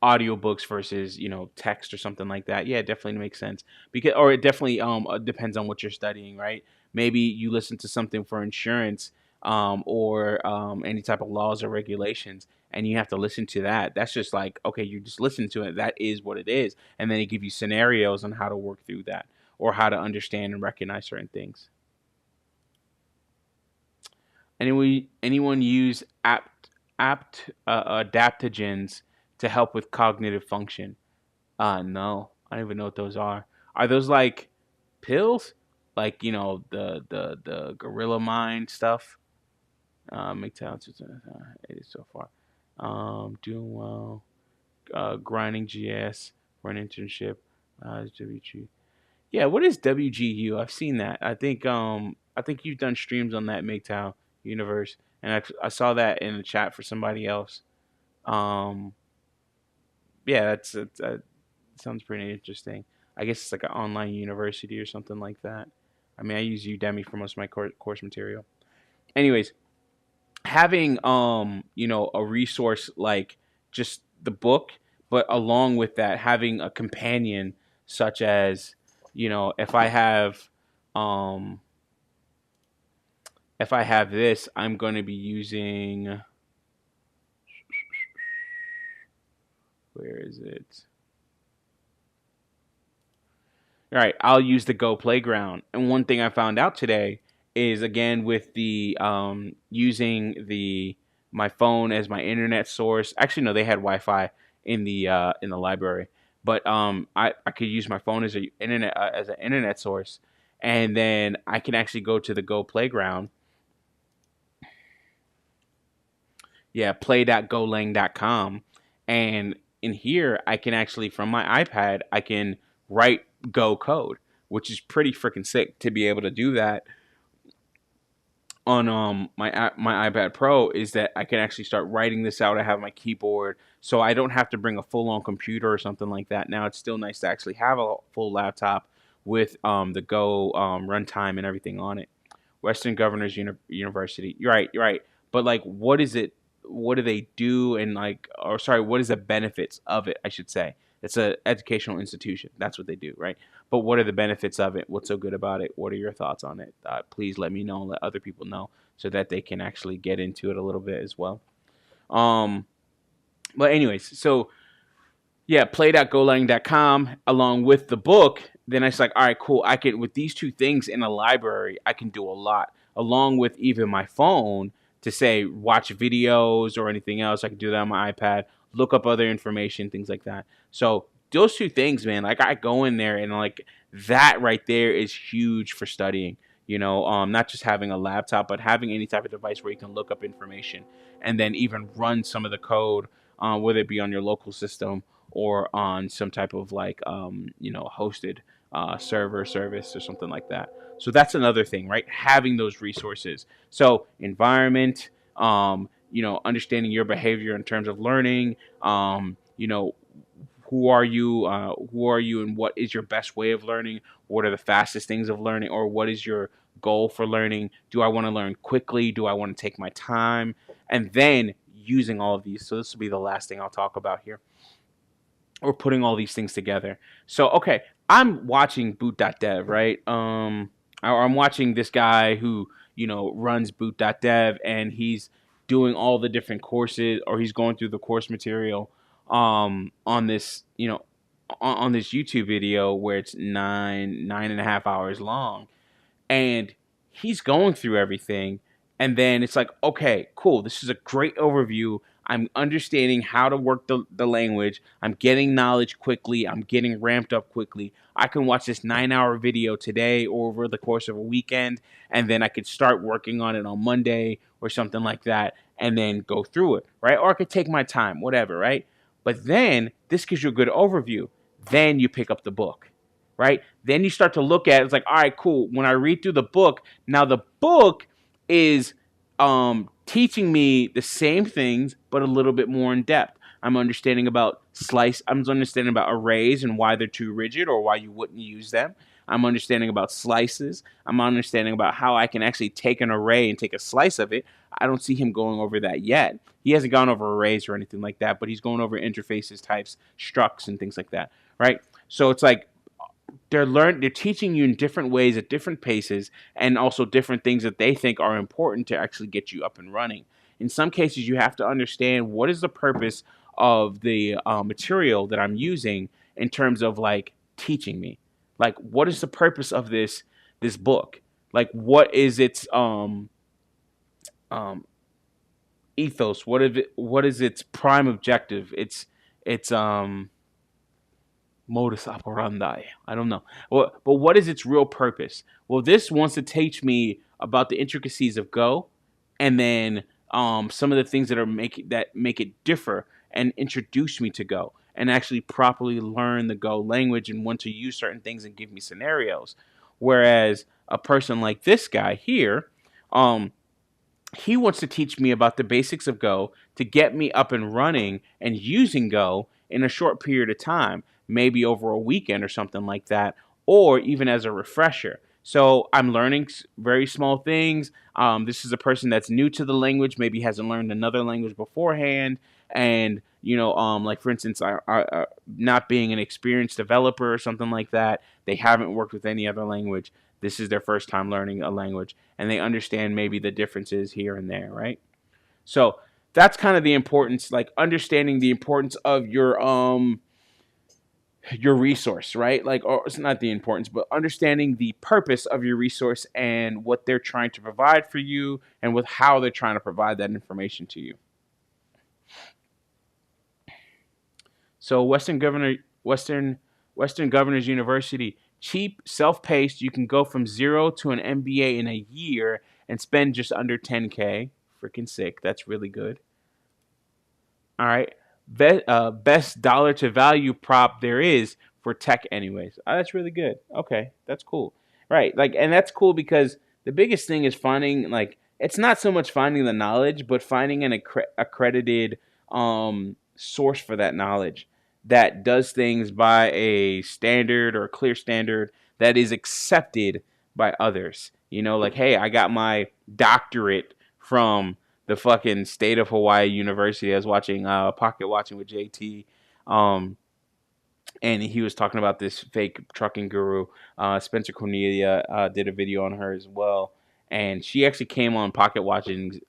A: audiobooks versus, text or something like that. Yeah, it definitely makes sense. Because or it definitely depends on what you're studying, right? Maybe you listen to something for insurance or any type of laws or regulations and you have to listen to that. That's just like, okay, you just listen to it. That is what it is. And then it give you scenarios on how to work through that or how to understand and recognize certain things. Anyone use adaptogens to help with cognitive function? No, I don't even know what those are. Are those like pills? Like the gorilla mind stuff? McTown, it is so far. Doing well. Grinding GS for an internship. WG. Yeah, what is WGU? I've seen that. I think you've done streams on that MGTOW universe, and I saw that in the chat for somebody else. Um, yeah, that sounds pretty interesting. I guess it's like an online university or something like that. I mean, I use Udemy for most of my course material. Anyways, having a resource like just the book, but along with that, having a companion such as if um I have this, I'm going to be using, where is it? All right, I'll use the Go Playground. And one thing I found out today is again with the using the my phone as my internet source. Actually, no, they had Wi-Fi in the library, but I could use my phone as a internet as an internet source, and then I can actually go to the Go Playground. Yeah, play.golang.com, and in here I can actually from my iPad I can write Go code, which is pretty freaking sick to be able to do that on my iPad Pro. Is that I can actually start writing this out. I have my keyboard, so I don't have to bring a full on computer or something like that. Now it's still nice to actually have a full laptop with the Go runtime and everything on it. Western Governors University. You're right. You're right. But like, what is it? What do they do? And like, or sorry, what is the benefits of it? I should say it's an educational institution. That's what they do, right? But what are the benefits of it? What's so good about it? What are your thoughts on it? Please let me know. Let other people know so that they can actually get into it a little bit as well. Um, but anyways, so yeah, play.golang.com along with the book. Then it's like, all right, cool. I can, with these two things in a library, I can do a lot along with even my phone to say watch videos or anything else. I can do that on my iPad, look up other information, things like that. So those two things, man, like I go in there and like that right there is huge for studying. Not just having a laptop, but having any type of device where you can look up information and then even run some of the code, whether it be on your local system or on some type of like hosted server service or something like that. So that's another thing, right? Having those resources. So environment, understanding your behavior in terms of learning, who are you and what is your best way of learning? What are the fastest things of learning, or what is your goal for learning? Do I want to learn quickly? Do I want to take my time? And then using all of these. So this will be the last thing I'll talk about here. Or putting all these things together. So okay, I'm watching boot.dev, right? Or I'm watching this guy who, runs boot.dev and he's doing all the different courses, or he's going through the course material on this, on this YouTube video where it's 9.5 hours long, and he's going through everything, and then it's like, okay, cool, this is a great overview. I'm understanding how to work the language. I'm getting knowledge quickly. I'm getting ramped up quickly. I can watch this 9-hour video today or over the course of a weekend, and then I could start working on it on Monday or something like that, and then go through it, right? Or I could take my time, whatever, right? But then this gives you a good overview. Then you pick up the book. right? Then you start to look at it, it's like, all right, cool. When I read through the book, now the book is teaching me the same things, but a little bit more in depth. I'm understanding about I'm understanding about arrays and why they're too rigid or why you wouldn't use them. I'm understanding about slices. I'm understanding about how I can actually take an array and take a slice of it. I don't see him going over that yet. He hasn't gone over arrays or anything like that, but he's going over interfaces, types, structs, and things like that, right? So it's like they're teaching you in different ways at different paces, and also different things that they think are important to actually get you up and running. In some cases, you have to understand what is the purpose of the material that I'm using in terms of like teaching me. Like, what is the purpose of this book? Like, what is its um, ethos? What is its prime objective? Its modus operandi. I don't know. Well, but what is its real purpose? Well, this wants to teach me about the intricacies of Go, and then some of the things that make it differ, and introduce me to Go, and actually properly learn the Go language and when to use certain things and give me scenarios. Whereas a person like this guy here, um, he wants to teach me about the basics of Go to get me up and running and using Go in a short period of time, maybe over a weekend or something like that, or even as a refresher. So I'm learning very small things. This is a person that's new to the language, maybe hasn't learned another language beforehand, and like for instance, not being an experienced developer or something like that, they haven't worked with any other language. This is their first time learning a language, and they understand maybe the differences here and there, right? So that's kind of the importance, like understanding the importance of your resource, right? Like, or it's not the importance, but understanding the purpose of your resource and what they're trying to provide for you, and with how they're trying to provide that information to you. So Western Governors University, cheap, self-paced. You can go from zero to an MBA in a year and spend just under 10K. Freaking sick. That's really good. All right. Best dollar to value prop there is for tech, anyways. Oh, that's really good. Okay, that's cool. Right. Like, and that's cool because the biggest thing is finding, like, it's not so much finding the knowledge, but finding an accredited source for that knowledge that does things by a standard or a clear standard that is accepted by others. Like, hey, I got my doctorate from the fucking state of Hawaii University. I was watching Pocket Watching with JT, and he was talking about this fake trucking guru. Spencer Cornelia did a video on her as well, and she actually came on Pocket Watching's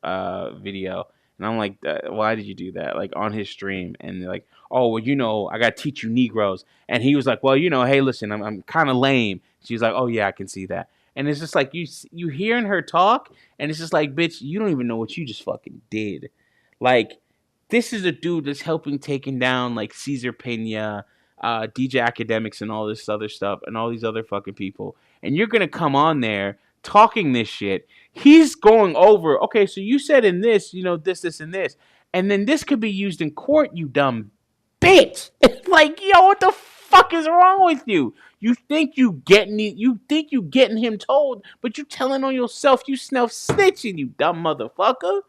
A: video. And I'm like, why did you do that? Like, on his stream, and they're like, oh, well, I gotta teach you Negroes. And he was like, well, hey, listen, I'm kind of lame. She's like, oh yeah, I can see that. And it's just like you hearing her talk, and it's just like, bitch, you don't even know what you just fucking did. Like, this is a dude that's helping taking down like Caesar Pena, DJ Academics, and all this other stuff, and all these other fucking people. And you're gonna come on there talking this shit. He's going over, okay, so you said in this, this, and this, and then this could be used in court, you dumb bitch. It's like, yo, what the fuck is wrong with you? You think you getting him told, but you telling on yourself, you self snitching, you dumb motherfucker.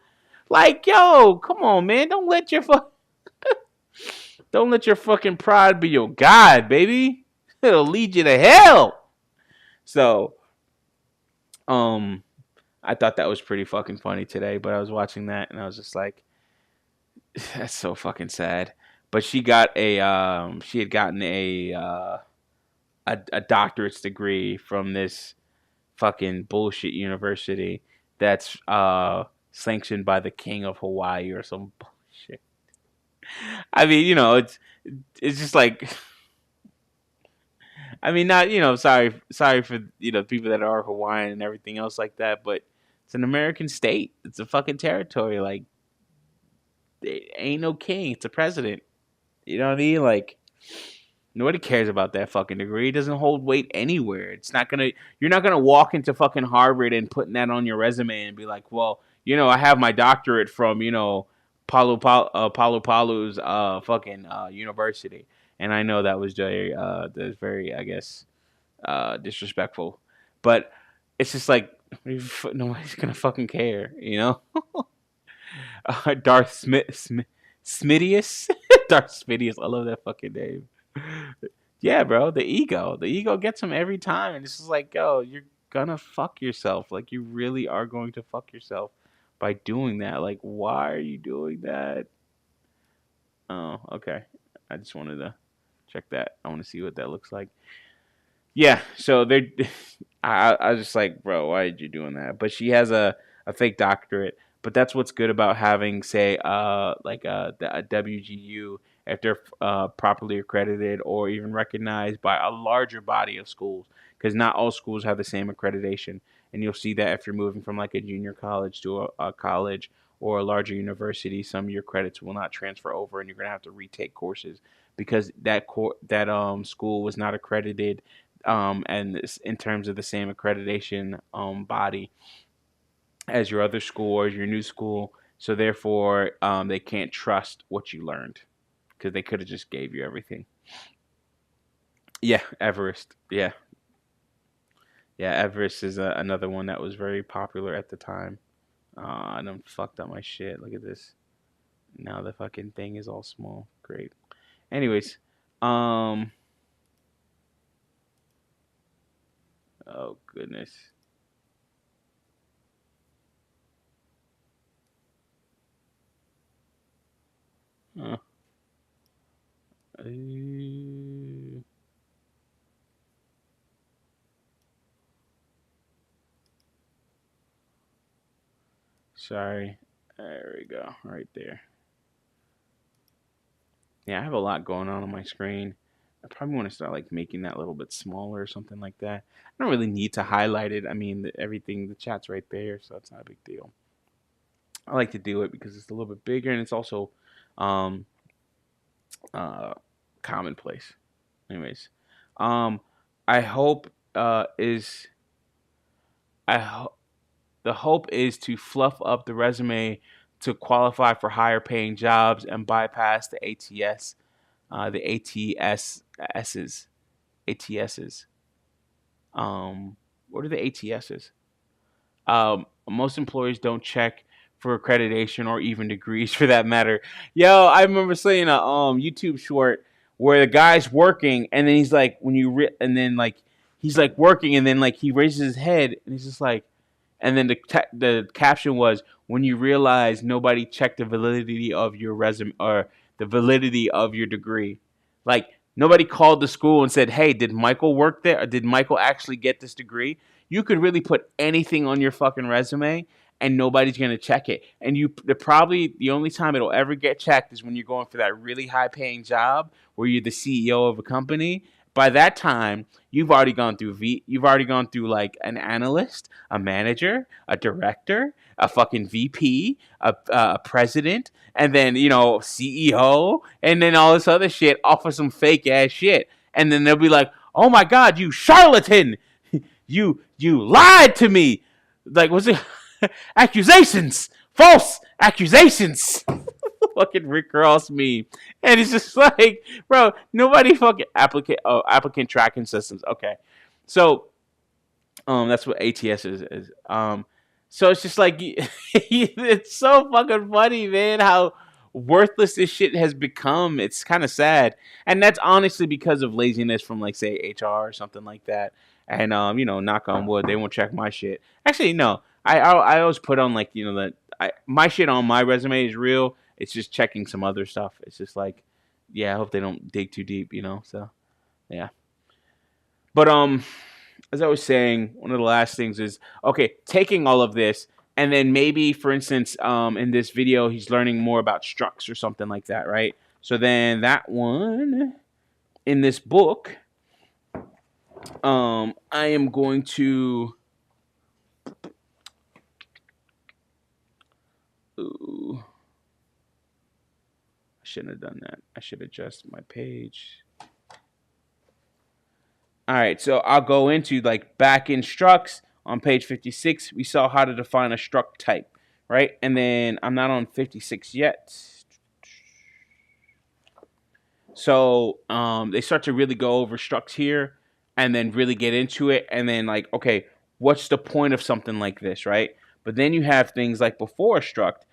A: Like, yo, come on, man. Don't let your fucking pride be your guide, baby. It'll lead you to hell. So, um, I thought that was pretty fucking funny today, but I was watching that and I was just like, that's so fucking sad. But she had gotten a doctorate's degree from this fucking bullshit university that's sanctioned by the king of Hawaii or some bullshit. I mean, it's just like, I mean, not, sorry for, people that are Hawaiian and everything else like that, but it's an American state. It's a fucking territory. Like, it ain't no king. It's a president. You know what I mean? Like, nobody cares about that fucking degree. It doesn't hold weight anywhere. You're not gonna walk into fucking Harvard and putting that on your resume and be like, well, I have my doctorate from, Palu's fucking university. And I know that was very, I guess, disrespectful. But it's just like nobody's gonna fucking care, you know. Darth Smidius, Darth Smidius. I love that fucking name. Yeah, bro, the ego gets him every time, and it's just like, yo, you're gonna fuck yourself. Like, you really are going to fuck yourself by doing that. Like, why are you doing that? Oh, okay. I just wanted to check that. I want to see what that looks like. Yeah, so they're. I was just like, bro, why did you doing that? But she has a fake doctorate. But that's what's good about having, say, like a WGU, if they're properly accredited or even recognized by a larger body of schools, because not all schools have the same accreditation. And you'll see that if you're moving from like a junior college to a college or a larger university, some of your credits will not transfer over, and you're gonna have to retake courses because that school was not accredited and in terms of the same accreditation body as your other school or as your new school. So therefore, they can't trust what you learned because they could have just gave you everything. Yeah, Everest. Yeah, yeah. Everest is another one that was very popular at the time. I done fucked up my shit. Look at this. Now the fucking thing is all small. Great. Anyways, um. Oh goodness. Huh. Uh, Sorry. There we go. Right there. Yeah, I have a lot going on my screen. I probably want to start like making that a little bit smaller or something like that. I don't really need to highlight it. I mean, everything, the chat's right there, so it's not a big deal. I like to do it because it's a little bit bigger and it's also um, uh, commonplace. Anyways, um, I hope is I ho- the hope is to fluff up the resume to qualify for higher paying jobs and bypass the ATS, the ATSs, ATSs. What are the ATSs? Most employers don't check for accreditation or even degrees for that matter. Yo, I remember seeing a YouTube short where the guy's working and then he's like and then like he's like working and then like he raises his head and he's just like and then the caption was when you realize nobody checked the validity of your resume or the validity of your degree. Like nobody called the school and said, "Hey, did Michael work there? Or did Michael actually get this degree?" You could really put anything on your fucking resume and nobody's gonna check it. And probably the only time it'll ever get checked is when you're going for that really high paying job where you're the CEO of a company. By that time, you've already gone through like an analyst, a manager, a director, a fucking VP, a president, and then CEO, and then all this other shit off of some fake ass shit. And then they'll be like, "Oh my god, you charlatan! You lied to me!" Like, what's it? Accusations, false accusations. Fucking Rick Ross me, and it's just like, bro, nobody fucking applicant tracking systems. Okay, so that's what ATS is. So it's just like it's so fucking funny, man. How worthless this shit has become. It's kind of sad, and that's honestly because of laziness from like say HR or something like that. And knock on wood, they won't check my shit. Actually, no. I always put on like that my shit on my resume is real. It's just checking some other stuff. It's just like, yeah, I hope they don't dig too deep, So yeah. But as I was saying, one of the last things is okay, taking all of this and then maybe, for instance, in this video, he's learning more about structs or something like that, right? So then that one in this book, I am going to. Ooh, I shouldn't have done that. I should adjust my page. All right, so I'll go into like back in structs on page 56. We saw how to define a struct type, right? And then I'm not on 56 yet. So they start to really go over structs here. and then really get into it, and then like, okay, what's the point of something like this, right? But then you have things like before struct,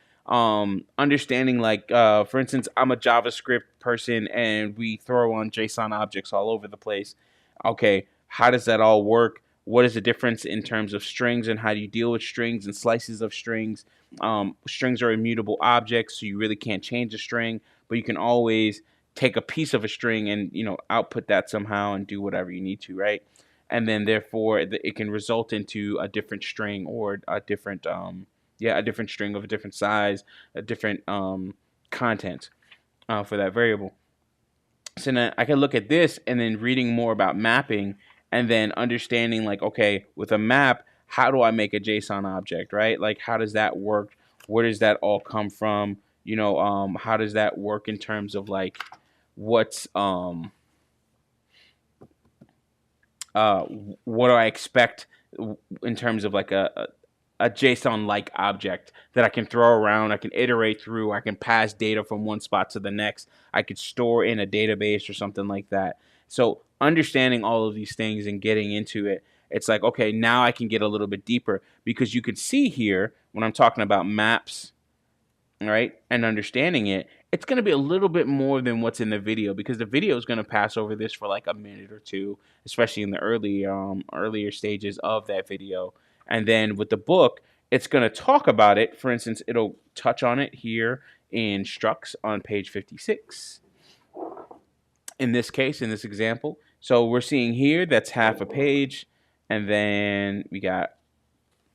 A: understanding like, for instance, I'm a JavaScript person and we throw on JSON objects all over the place. Okay, how does that all work? What is the difference in terms of strings, and how do you deal with strings and slices of strings? Strings are immutable objects, so you really can't change a string, but you can always take a piece of a string and output that somehow and do whatever you need to, right? And then therefore it can result into a different string, or a different a different string of a different size, a different content for that variable. So then I can look at this and then reading more about mapping, and then understanding like, okay, with a map, how do I make a JSON object, right? Like, how does that work? Where does that all come from? How does that work in terms of like what's what do I expect in terms of like a JSON like object that I can throw around, I can iterate through, I can pass data from one spot to the next, I could store in a database or something like that. So understanding all of these things and getting into it, it's like, okay, now I can get a little bit deeper, because you could see here when I'm talking about maps, right, and understanding it, it's going to be a little bit more than what's in the video, because the video is going to pass over this for like a minute or two, especially in the earlier stages of that video. And then with the book, it's going to talk about it. For instance, it'll touch on it here in structs on page 56 in this case, in this example. So we're seeing here that's half a page, and then we got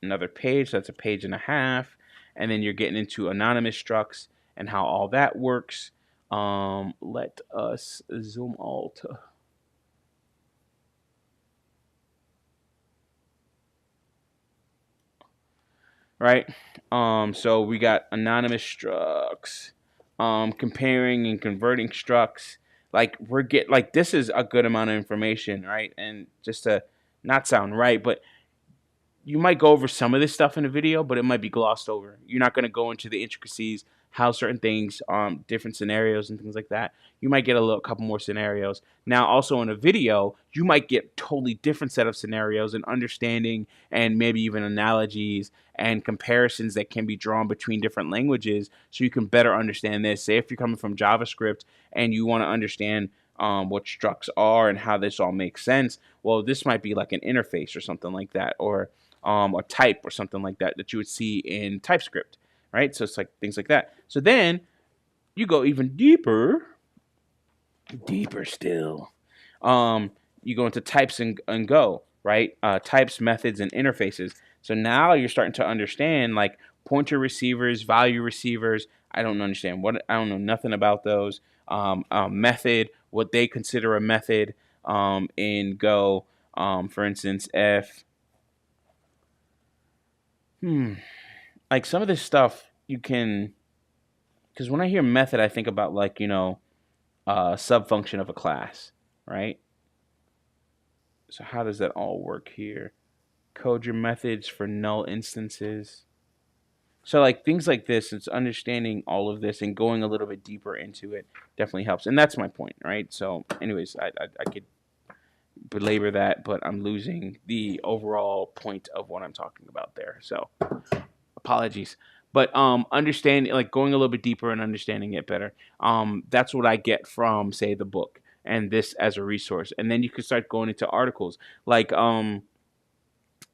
A: another page, so that's a page and a half, and then you're getting into anonymous structs and how all that works. Let us zoom alt. Right? So we got anonymous structs, comparing and converting structs. Like this is a good amount of information, right? And just to not sound right, but you might go over some of this stuff in a video, but it might be glossed over. You're not going to go into the intricacies, how certain things, different scenarios and things like that. You might get a couple more scenarios. Now, also in a video, you might get totally different set of scenarios and understanding, and maybe even analogies and comparisons that can be drawn between different languages, so you can better understand this. Say if you're coming from JavaScript and you want to understand what structs are and how this all makes sense, well, this might be like an interface or something like that, or a type or something like that that you would see in TypeScript, right? So it's like things like that. So then you go even deeper still. You go into types and Go, right? Types, methods, and interfaces. So now you're starting to understand like pointer receivers, value receivers. I don't know nothing about those. Method, what they consider a method in Go. For instance, if like some of this stuff you can, because when I hear method, I think about like, subfunction of a class, right? So how does that all work here? Code your methods for null instances. So like things like this, it's understanding all of this and going a little bit deeper into it definitely helps. And that's my point, right? So anyways, I could belabor that, but I'm losing the overall point of what I'm talking about there. So apologies. But understanding, like going a little bit deeper and understanding it better, that's what I get from, say, the book and this as a resource. And then you can start going into articles like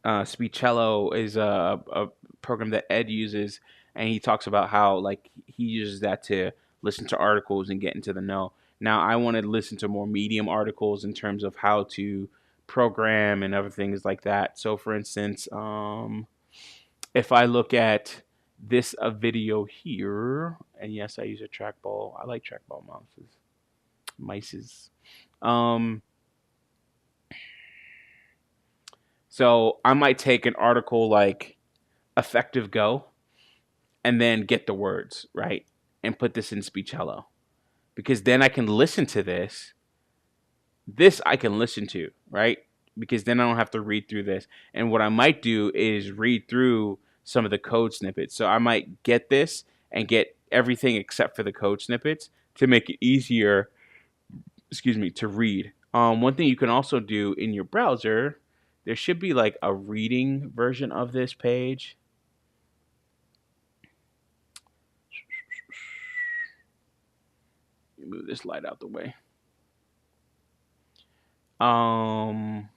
A: Speechello is a program that Ed uses, and he talks about how like he uses that to listen to articles and get into the know. Now I want to listen to more Medium articles in terms of how to program and other things like that. So for instance, if I look at this video here, and yes, I use a trackball. I like trackball mices. So I might take an article like effective Go and then get the words, right? And put this in Speechello. Because then I can listen to this. This I can listen to, right? Because then I don't have to read through this. And what I might do is read through some of the code snippets. So I might get this and get everything except for the code snippets to make it easier, to read. One thing you can also do in your browser, there should be like a reading version of this page. Let me move this light out the way. Um,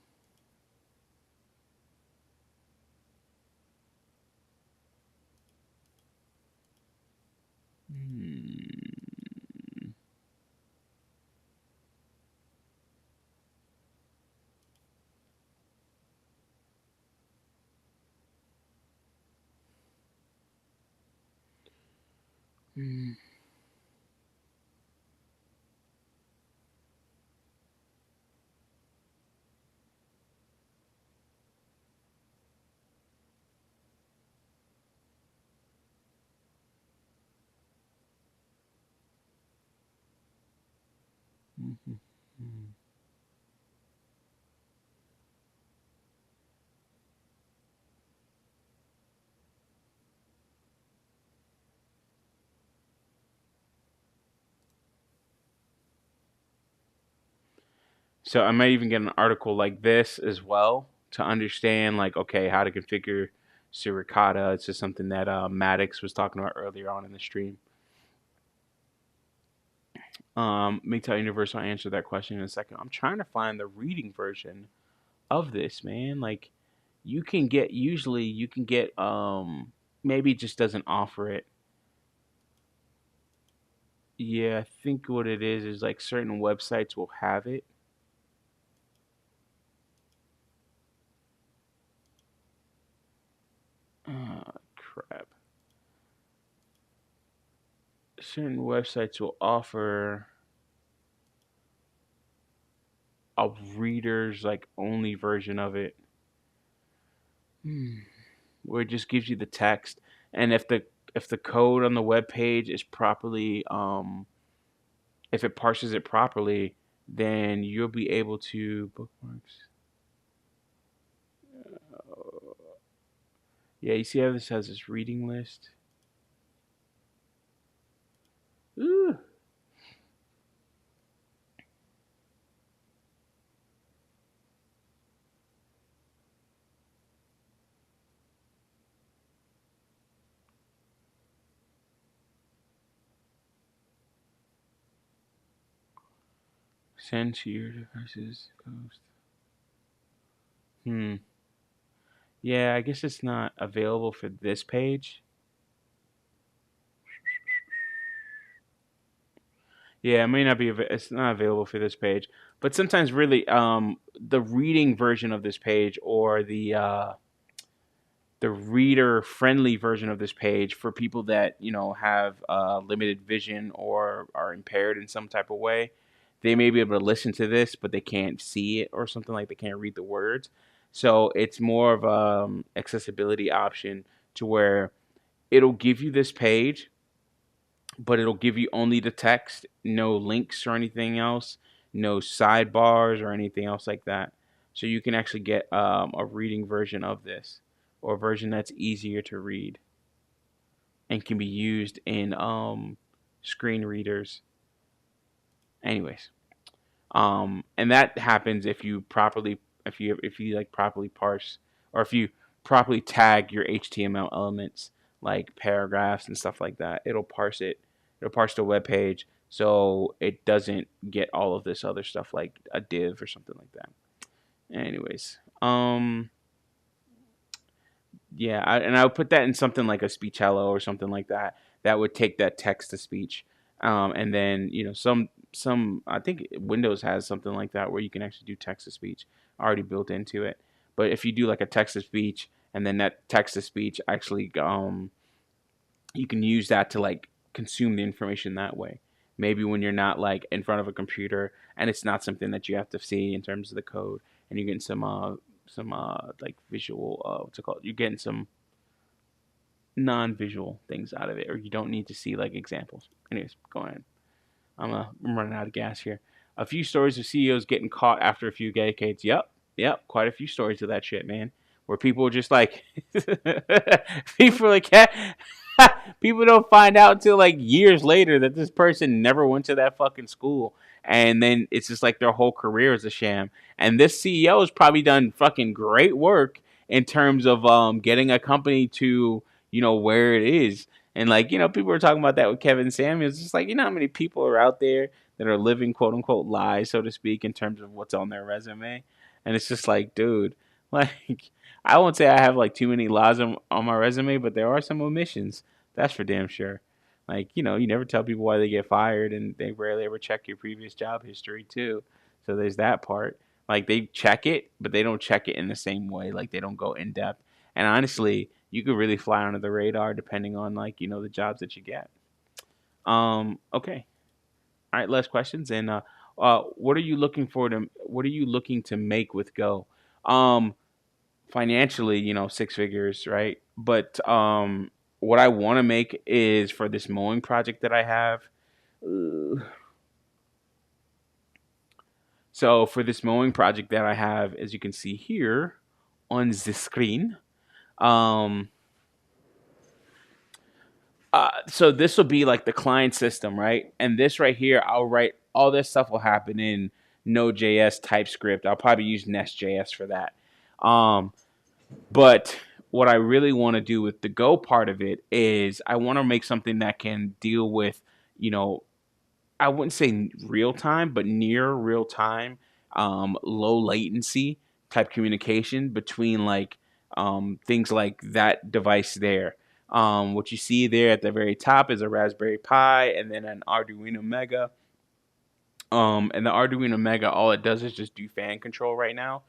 A: hmm. Hmm. Mhm. So I might even get an article like this as well to understand, like, okay, how to configure Suricata. It's just something that Maddox was talking about earlier on in the stream. Let me tell Universal answer that question in a second. I'm trying to find the reading version of this, man. Like, you can get maybe it just doesn't offer it. Yeah, I think what it is like certain websites will have it. Crap. Certain websites will offer a reader's like only version of it. Hmm. Where it just gives you the text, and if the code on the web page is properly if it parses it properly, then you'll be able to bookmarks. Yeah, you see how this has this reading list? Ooh. Send to your devices. Ghost. Hmm. Yeah, I guess it's not available for this page. Yeah, it may not be. It's not available for this page, but sometimes really, the reading version of this page or the reader friendly version of this page for people that have limited vision or are impaired in some type of way, they may be able to listen to this but they can't see it or something, like they can't read the words. So it's more of accessibility option to where it'll give you this page, but it'll give you only the text, no links or anything else, no sidebars or anything else like that. So you can actually get a reading version of this, or a version that's easier to read and can be used in screen readers. Anyways, and that happens if you properly, if you like properly parse, or if you properly tag your HTML elements like paragraphs and stuff like that. It'll parse the web page so it doesn't get all of this other stuff like a div or something like that. Anyways, yeah, and I would put that in something like a speech hello or something like that. That would take that text to speech, and then some I think Windows has something like that where you can actually do text to speech already built into it. But if you do like a text to speech and then that text to speech actually you can use that to like consume the information that way. Maybe when you're not like in front of a computer and it's not something that you have to see in terms of the code, and you're getting some like visual what's it called? You're getting some non-visual things out of it, or you don't need to see like examples. Anyways, go ahead. I'm running out of gas here. A few stories of CEOs getting caught after a few decades. Yep, quite a few stories of that shit, man. Where people just like people like people don't find out until like years later that this person never went to that fucking school, and then it's just like their whole career is a sham. And this CEO has probably done fucking great work in terms of getting a company to where it is. And like people were talking about that with Kevin Samuels. It's like how many people are out there that are living quote unquote lies, so to speak, in terms of what's on their resume. And it's just like, dude, like I won't say I have like too many lies on my resume, but there are some omissions. That's for damn sure. Like, you never tell people why they get fired, and they rarely ever check your previous job history too. So there's that part. Like they check it, but they don't check it in the same way. Like they don't go in depth. And honestly, you could really fly under the radar depending on like the jobs that you get. Okay. All right, last questions. And what are you looking for to? What are you looking to make with Go? Um, Financially, six figures, right? But what I want to make is for this mowing project that I have. uh, So for this mowing project that I have, as you can see here on the screen, um, so this will be like the client system, right? And this right here, I'll write all this stuff will happen in Node.js, TypeScript. I'll probably use Nest.js for that. Um, but what I really want to do with the Go part of it is I want to make something that can deal with, you know, I wouldn't say real time, but near real time, low latency type communication between like things like that device there. What you see there at the very top is a Raspberry Pi and then an Arduino Mega. And the Arduino Mega, all it does is just do fan control right now.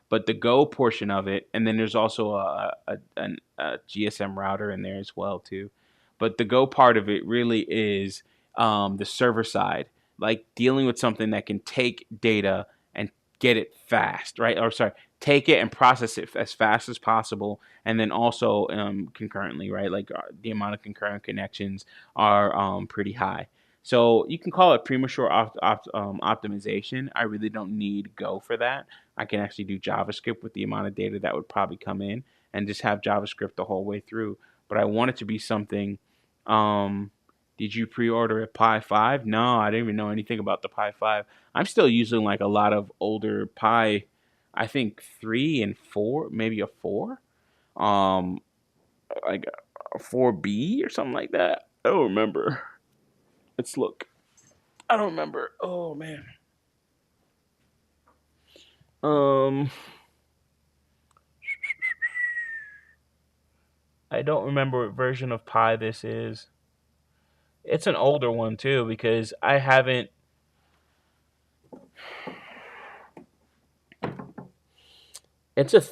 A: But the Go portion of it, and then there's also a GSM router in there as well too. But the Go part of it really is the server side, like dealing with something that can take data and get it fast, right? Or sorry, take it and process it as fast as possible, and then also concurrently, right? Like the amount of concurrent connections are pretty high. So you can call it premature optimization. I really don't need Go for that. I can actually do JavaScript with the amount of data that would probably come in and just have JavaScript the whole way through. But I want it to be something. Um, did you pre-order a Pi 5? No, I didn't even know anything about the Pi 5. I'm still using like a lot of older Pi, I think 3 and 4, maybe a 4. Um, like a 4B or something like that. I don't remember. Let's look. I don't remember. Oh man. Um, I don't remember what version of Pi this is. It's an older one too because I haven't. It's a.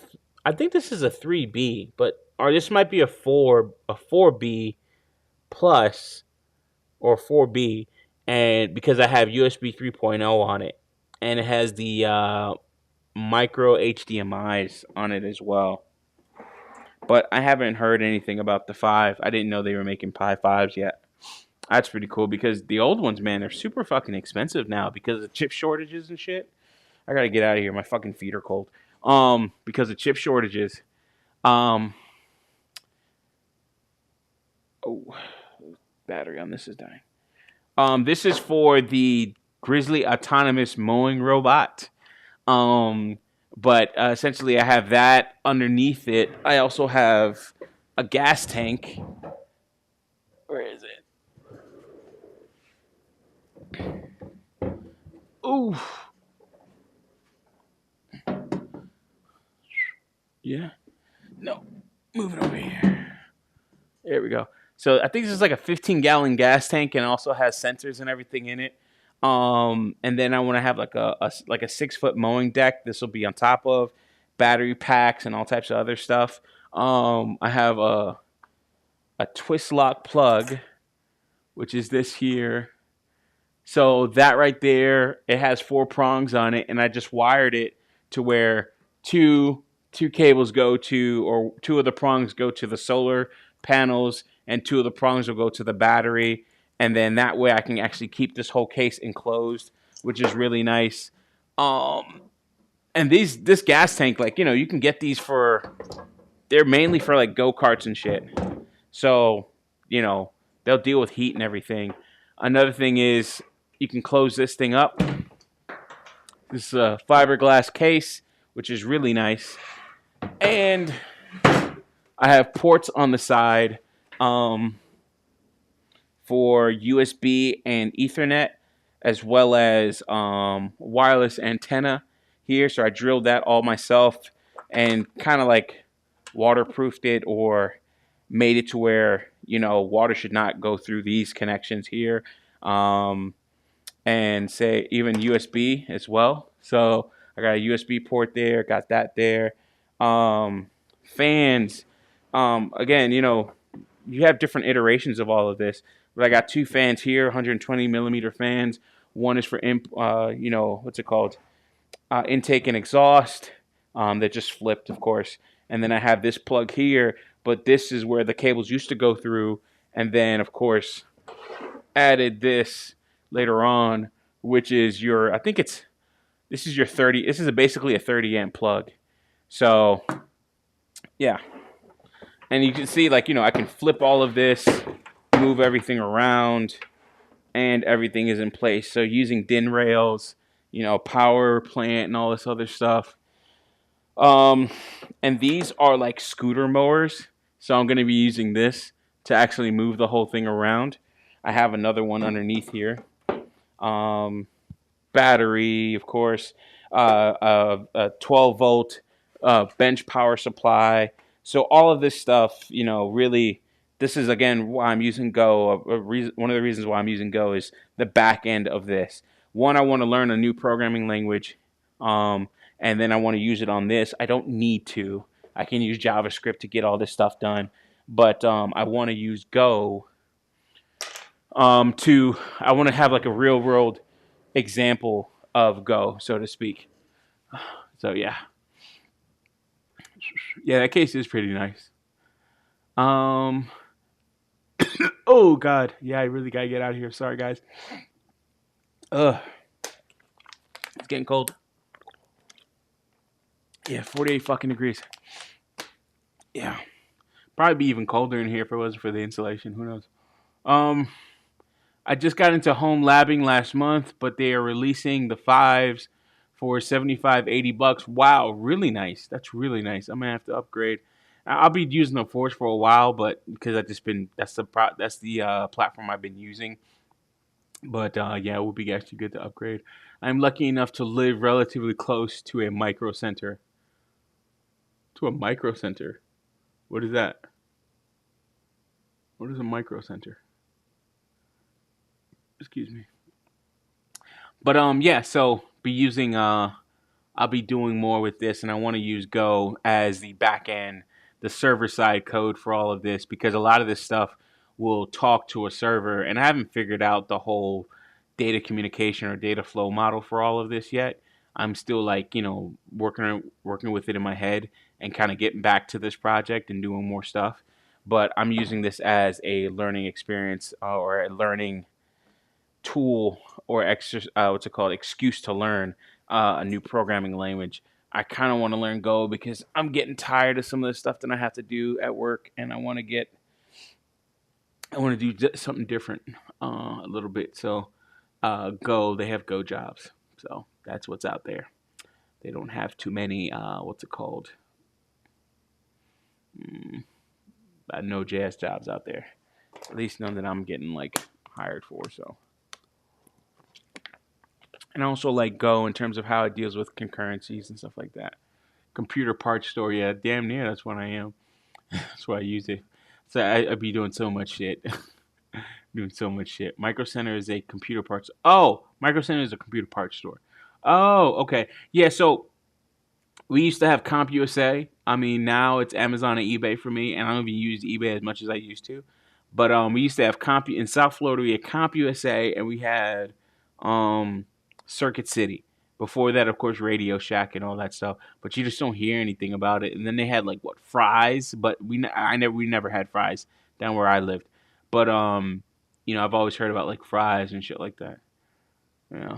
A: I think this is a 3B, but or this might be a 4B plus or 4B, and because I have USB 3.0 on it, and it has the micro HDMI's on it as well. But I haven't heard anything about the 5. I didn't know they were making Pi 5s yet. That's pretty cool because the old ones, man, they're super fucking expensive now because of chip shortages and shit. I gotta get out of here. My fucking feet are cold. Because of chip shortages. Um, oh, battery on this is dying. This is for the Grizzly autonomous mowing robot. Um, but essentially, I have that underneath it. I also have a gas tank. Where is it? Ooh. Yeah. No. Move it over here. There we go. So I think this is like a 15-gallon gas tank and also has sensors and everything in it. And then I want to have like a 6 foot mowing deck. This will be on top of battery packs and all types of other stuff. I have a twist lock plug, which is this here. So that right there, it has 4 prongs on it, and I just wired it to where two cables go to, or 2 of the prongs go to the solar panels, and 2 of the prongs will go to the battery, and then that way I can actually keep this whole case enclosed, which is really nice. And this gas tank, like you can get these they're mainly for like go karts and shit. So they'll deal with heat and everything. Another thing is you can close this thing up This is a fiberglass case, which is really nice. And I have ports on the side for USB and Ethernet, as well as wireless antenna here. So I drilled that all myself and kind of like waterproofed it or made it to where, water should not go through these connections here. And say even USB as well. So I got a USB port there, got that there. Fans, again, you have different iterations of all of this. But I got two fans here, 120 millimeter fans. One is for, what's it called? Intake and exhaust. That just flipped, of course. And then I have this plug here, but this is where the cables used to go through. And then, of course, added this later on, which is your, this is your 30, this is basically a 30 amp plug. So, yeah. And you can see, like, I can flip all of this, move everything around, and everything is in place. So using DIN rails, power plant and all this other stuff. And these are like scooter mowers. So I'm going to be using this to actually move the whole thing around. I have another one underneath here. Battery, of course, a 12-volt bench power supply. So all of this stuff, really, this is, again, why I'm using Go. One of the reasons why I'm using Go is the back end of this. One, I want to learn a new programming language, and then I want to use it on this. I don't need to. I can use JavaScript to get all this stuff done, but I want to use Go I want to have like a real world example of Go, so to speak. So yeah, that case is pretty nice. Oh god, yeah, I really gotta get out of here. Sorry guys. It's getting cold. Yeah, 48 fucking degrees. Yeah, probably be even colder in here if it wasn't for the insulation. Who knows? I just got into home labbing last month, but they are releasing the fives for 75, $80. Wow, really nice. That's really nice. I'm gonna have to upgrade. I'll be using the Forge for a while, but because that's the platform I've been using. But yeah, it would be actually good to upgrade. I'm lucky enough to live relatively close to a micro center. To a micro center. What is that? What is a micro center? Excuse me. But yeah, so be using I'll be doing more with this, and I want to use Go as the back end, the server side code for all of this, because a lot of this stuff will talk to a server, and I haven't figured out the whole data communication or data flow model for all of this yet. I'm still like, working with it in my head and kind of getting back to this project and doing more stuff. But I'm using this as a learning experience or a learning tool or what's it called, excuse to learn a new programming language. I kind of want to learn Go because I'm getting tired of some of the stuff that I have to do at work, and I want to do something different a little bit. So Go, they have Go jobs, so that's what's out there. They don't have too many what's it called, Node.js jobs out there. At least none that I'm getting like hired for. So. And I also like Go in terms of how it deals with concurrencies and stuff like that. Computer parts store, yeah, damn near that's what I am. That's why I use it. So I be doing so much shit. Doing so much shit. Micro Center is a computer parts. Oh, Micro Center is a computer parts store. Oh, okay. Yeah, so we used to have CompUSA. I mean, now it's Amazon and eBay for me, and I don't even use eBay as much as I used to. But we used to have in South Florida. We had CompUSA, and we had Circuit City. Before that, of course, Radio Shack and all that stuff. But you just don't hear anything about it. And then they had like what, Fry's, but we never had Fry's down where I lived. But I've always heard about like Fry's and shit like that. Yeah.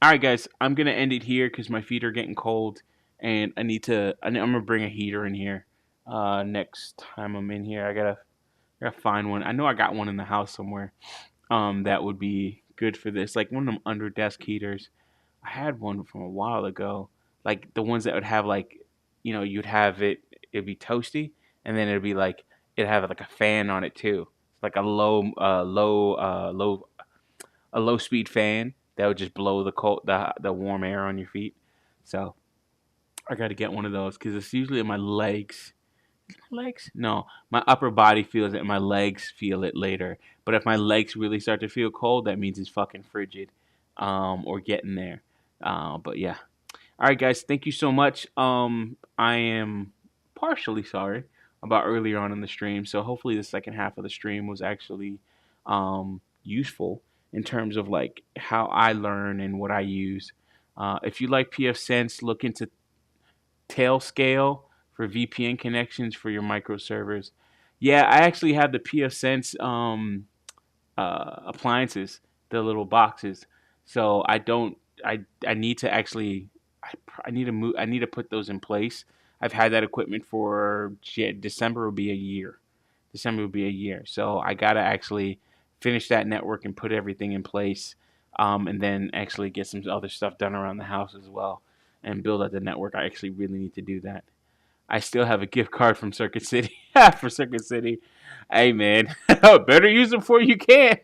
A: All right, guys, I'm gonna end it here because my feet are getting cold, and I'm gonna bring a heater in here. Next time I'm in here, I gotta find one. I know I got one in the house somewhere. That would be good for this, like one of them under desk heaters. I had one from a while ago, like the ones that would have like, you'd have it'd be toasty, and then it'd be like it'd have like a fan on it too, like a low speed fan that would just blow the warm air on your feet. So I got to get one of those because it's usually in my legs. Legs? No, my upper body feels it, and my legs feel it later. But if my legs really start to feel cold, that means it's fucking frigid, or getting there. But yeah. All right, guys. Thank you so much. I am partially sorry about earlier on in the stream. So hopefully the second half of the stream was actually useful in terms of like how I learn and what I use. If you like PF Sense, look into Tailscale for VPN connections for your microservers. Yeah, I actually have the PF Sense appliances, the little boxes. So I don't. I need to actually. I need to move. I need to put those in place. I've had that equipment for December will be a year. December will be a year. So I gotta actually finish that network and put everything in place, and then actually get some other stuff done around the house as well, and build out the network. I actually really need to do that. I still have a gift card from Circuit City for Circuit City. Hey man, better use it before you can.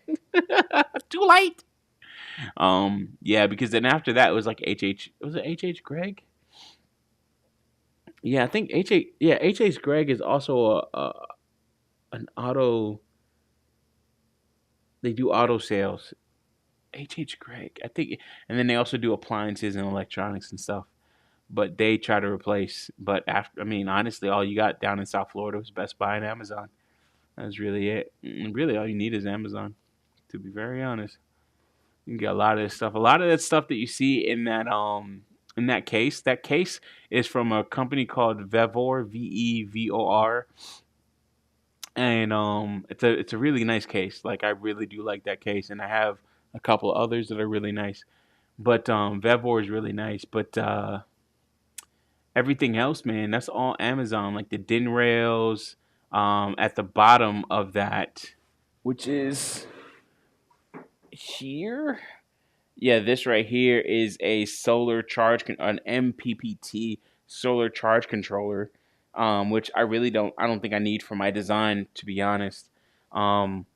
A: Too late. Yeah, because then after that it was like HH. Was it HH Greg? Yeah, I think HH. Yeah, HH Greg is also an auto. They do auto sales. HH Greg, I think, and then they also do appliances and electronics and stuff. But they try to replace. But after, I mean, honestly, all you got down in South Florida was Best Buy and Amazon. That's really it. Really, all you need is Amazon. To be very honest, you can get a lot of this stuff. A lot of that stuff that you see in that case. That case is from a company called Vevor, Vevor, and it's a really nice case. Like I really do like that case, and I have a couple others that are really nice. But Vevor is really nice. But everything else, man, that's all Amazon. Like the DIN rails at the bottom of that, which is here. Yeah, this right here is a solar charge, an MPPT solar charge controller, which I don't think I need for my design, to be honest. Um,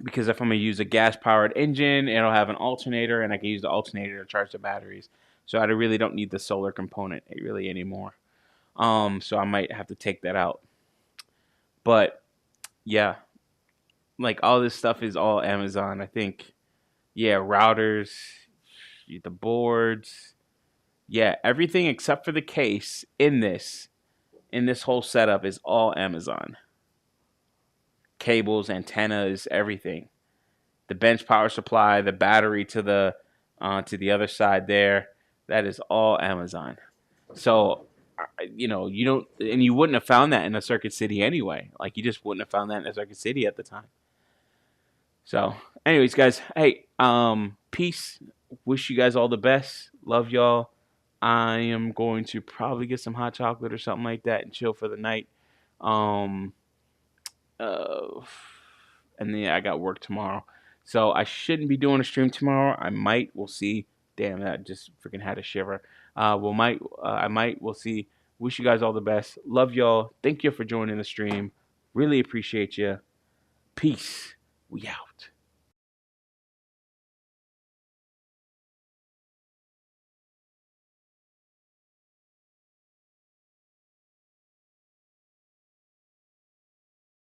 A: because if I'm gonna use a gas powered engine, it'll have an alternator, and I can use the alternator to charge the batteries. So I really don't need the solar component really anymore. So I might have to take that out. But yeah, like all this stuff is all Amazon. I think, yeah, routers, the boards, yeah, everything except for the case in this whole setup is all Amazon. Cables, antennas, everything. The bench power supply, the battery to the other side there, that is all Amazon. So you don't, and you wouldn't have found that in a Circuit City anyway. Like you just wouldn't have found that in a Circuit City at the time. So, anyways, guys, hey, peace. Wish you guys all the best. Love y'all. I am going to probably get some hot chocolate or something like that and chill for the night. Um, uh, and then I got work tomorrow, so I shouldn't be doing a stream tomorrow. I might. We'll see. Damn, that just freaking had a shiver. I might. We'll see. Wish you guys all the best. Love y'all. Thank you for joining the stream. Really appreciate you. Peace. We out.